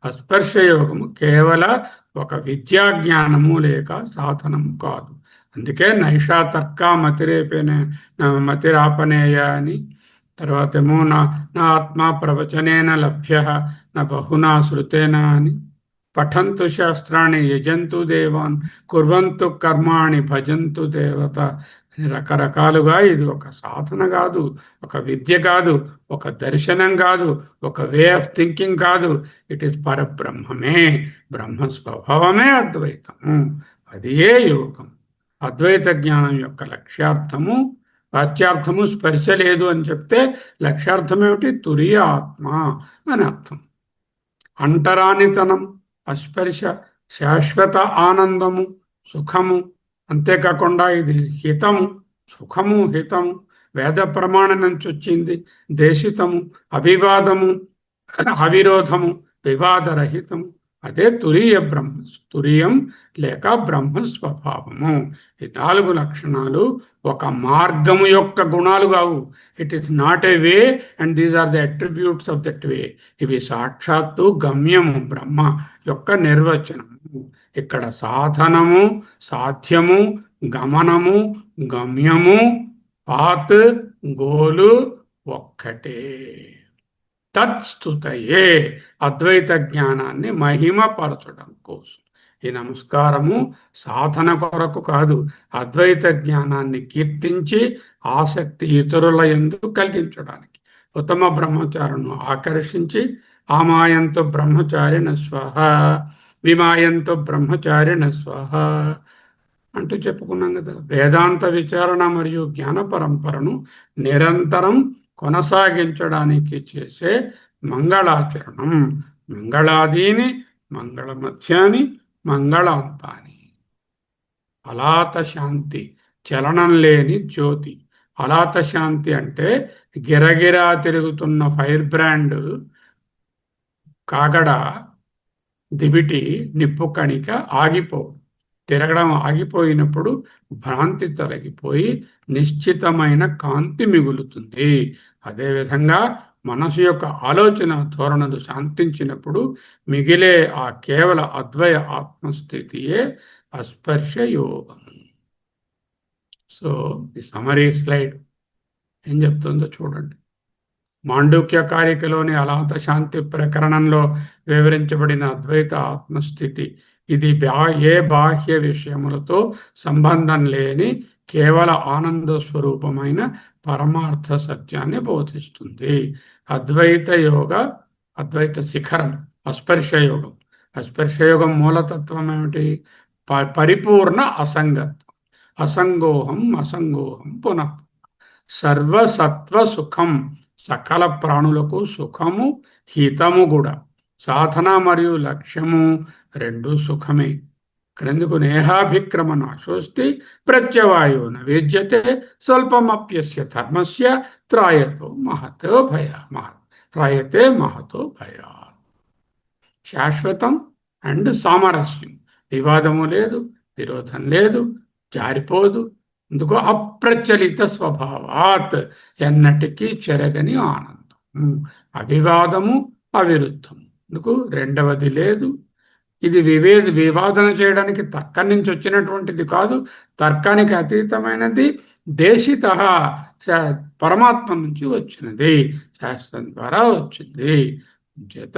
అస్పర్శయోగము కేవల ఒక విద్యా జ్ఞానము లేక సాధనము కాదు. అందుకే నైషా తర్క మతిరేపేన మతిరాపనేయ అని, తర్వాత ఏమో నా నా ఆత్మ ప్రవచనేన లభ్య నా బహునా శృతేన అని, పఠంతు శాస్త్రాన్ని యజంతు దేవాన్ కుర్వంతు కర్మాణి భజంతు దేవత అని రకరకాలుగా ఇది ఒక సాధన కాదు, ఒక విద్య కాదు, ఒక దర్శనం కాదు, ఒక వే ఆఫ్ థింకింగ్ కాదు. ఇట్ ఈస్ పరబ్రహ్మమే. బ్రహ్మ స్వభావమే అద్వైతము. అది ఏ యోగం. అద్వైత జ్ఞానం యొక్క లక్ష్యార్థము వాచ్యార్థము స్పర్శ లేదు అని చెప్తే లక్ష్యార్థం ఏమిటి? తురియ ఆత్మ అని అర్థం. అంటరానితనం, అస్పర్శ, శాశ్వత ఆనందము, సుఖము. అంతేకాకుండా ఇది హితము, సుఖము హితము, వేద ప్రమాణం నుంచి వచ్చింది. దేశితము, అవివాదము, అవిరోధము, వివాదరహితము. అదే తురీయ బ్రహ్మ, తురియం లేక బ్రహ్మ స్వభావము. ఈ 4 లక్షణాలు ఒక మార్గము యొక్క గుణాలు కావు. It is not a way and these are the attributes of that way. ఇవి సాక్షాత్తు గమ్యము, బ్రహ్మ యొక్క నిర్వచనము. ఇక్కడ సాధనము, సాధ్యము, గమనము, గమ్యము, పాత్, గోలు ఒక్కటే. తత్స్తుతయే, అద్వైత జ్ఞానాన్ని మహిమపరచడం కోసం. ఈ నమస్కారము సాధన కొరకు కాదు, అద్వైత జ్ఞానాన్ని కీర్తించి ఆసక్తి ఇతరుల యందు కలిగించడానికి. ఉత్తమ బ్రహ్మచారులను ఆకర్షించి ఆమాయంతో బ్రహ్మచారిణ స్వహ, విమాయంతో బ్రహ్మచారిణ స్వహ అంటూ చెప్పుకున్నాం కదా. వేదాంత విచారణ మరియు జ్ఞాన పరంపరను నిరంతరం కొనసాగించడానికి చేసే మంగళాచరణం. మంగళాదీని, మంగళ మధ్యాని, మంగళాంతాని. అలాత శాంతి, చలనం లేని జ్యోతి. అలాత శాంతి అంటే గిరగిరా తిరుగుతున్న ఫైర్ బ్రాండ్ కాగడ దివిటి నిప్పు కణిక ఆగిపోవు. తిరగడం ఆగిపోయినప్పుడు భ్రాంతి తొలగిపోయి నిశ్చితమైన కాంతి మిగులుతుంది. అదేవిధంగా మనసు యొక్క ఆలోచన ధోరణులు శాంతించినప్పుడు మిగిలే ఆ కేవల అద్వయ ఆత్మస్థితియే అస్పర్శ యోగం. సో ఈ సమరీ స్లైడ్ ఏం చెప్తుందో చూడండి. మాండూక్య కారికలోని అలాంత శాంతి ప్రకరణంలో వివరించబడిన అద్వైత ఆత్మస్థితి ఇది ఏ బాహ్య విషయములతో సంబంధం లేని కేవల ఆనంద స్వరూపమైన పరమార్థ సత్యాన్ని బోధిస్తుంది. అద్వైత యోగ, అద్వైత శిఖరం అస్పర్శయోగం. అస్పర్శయోగం మూలతత్వం ఏమిటి? పరిపూర్ణ అసంగత్వం. అసంగోహం అసంగోహం పునః. సర్వసత్వ సుఖం, సకల ప్రాణులకు సుఖము హితము కూడా. సాధన మరియు లక్ష్యము రెండు సుఖమే. ఇక్కడెందుకు? నేహాభిక్రమణ శోస్తి ప్రత్యవాయో నవేద్యతే స్వల్పమప్యస్య ధర్మస్య త్రాయతో మహతో భయ త్రాయతే మహతో భయ. శాశ్వతం అండ్ సామరస్యం. వివాదము లేదు, విరోధం లేదు, జారిపోదు. ఎందుకు? అప్రచలిత స్వభావాత్, ఎన్నటికీ చెరగని ఆనందం. అవివాదము, అవిరుద్ధము. ఎందుకు? రెండవది లేదు. ఇది వివాదన చేయడానికి తర్కం నుంచి వచ్చినటువంటిది కాదు, తర్కానికి అతీతమైనది. దేశిత, పరమాత్మ నుంచి వచ్చినది, శాస్త్రం ద్వారా వచ్చింది. చేత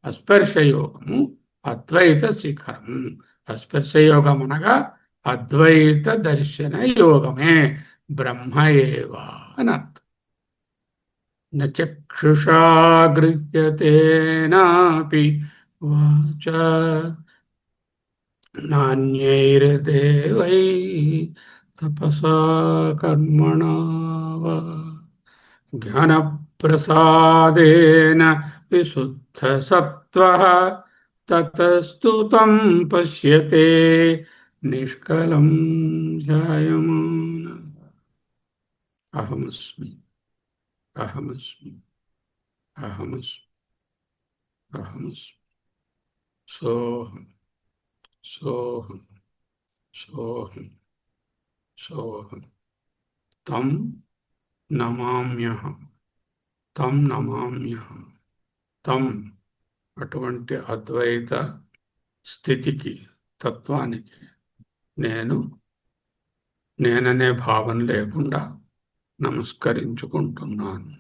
అస్పర్శయోగము అద్వైత శిఖరము. అస్పర్శయోగం అనగా అద్వైత దర్శన యోగమే, బ్రహ్మ ఏవ అని అర్థం. నచక్షుషా గృహ్యతే నాపి వాచ నాన్యైర్దేవై తపసా కర్మణా వా జ్ఞానప్రసాదేన విశుద్ధ శుద్ధసత్వః తతస్తు తం పశ్యతే నిష్కలం ధ్యాయమాన అహమస్మి అహమస్మి అహమస్మి అహమస్మి సోహం సోహం సోహం సోహం తం నమామ్యహం తం నమామ్యహం తం అటువంటి అద్వైత స్థితికి తత్వానికి నేననే భావం లేకుండా నమస్కరించుకుంటున్నాను.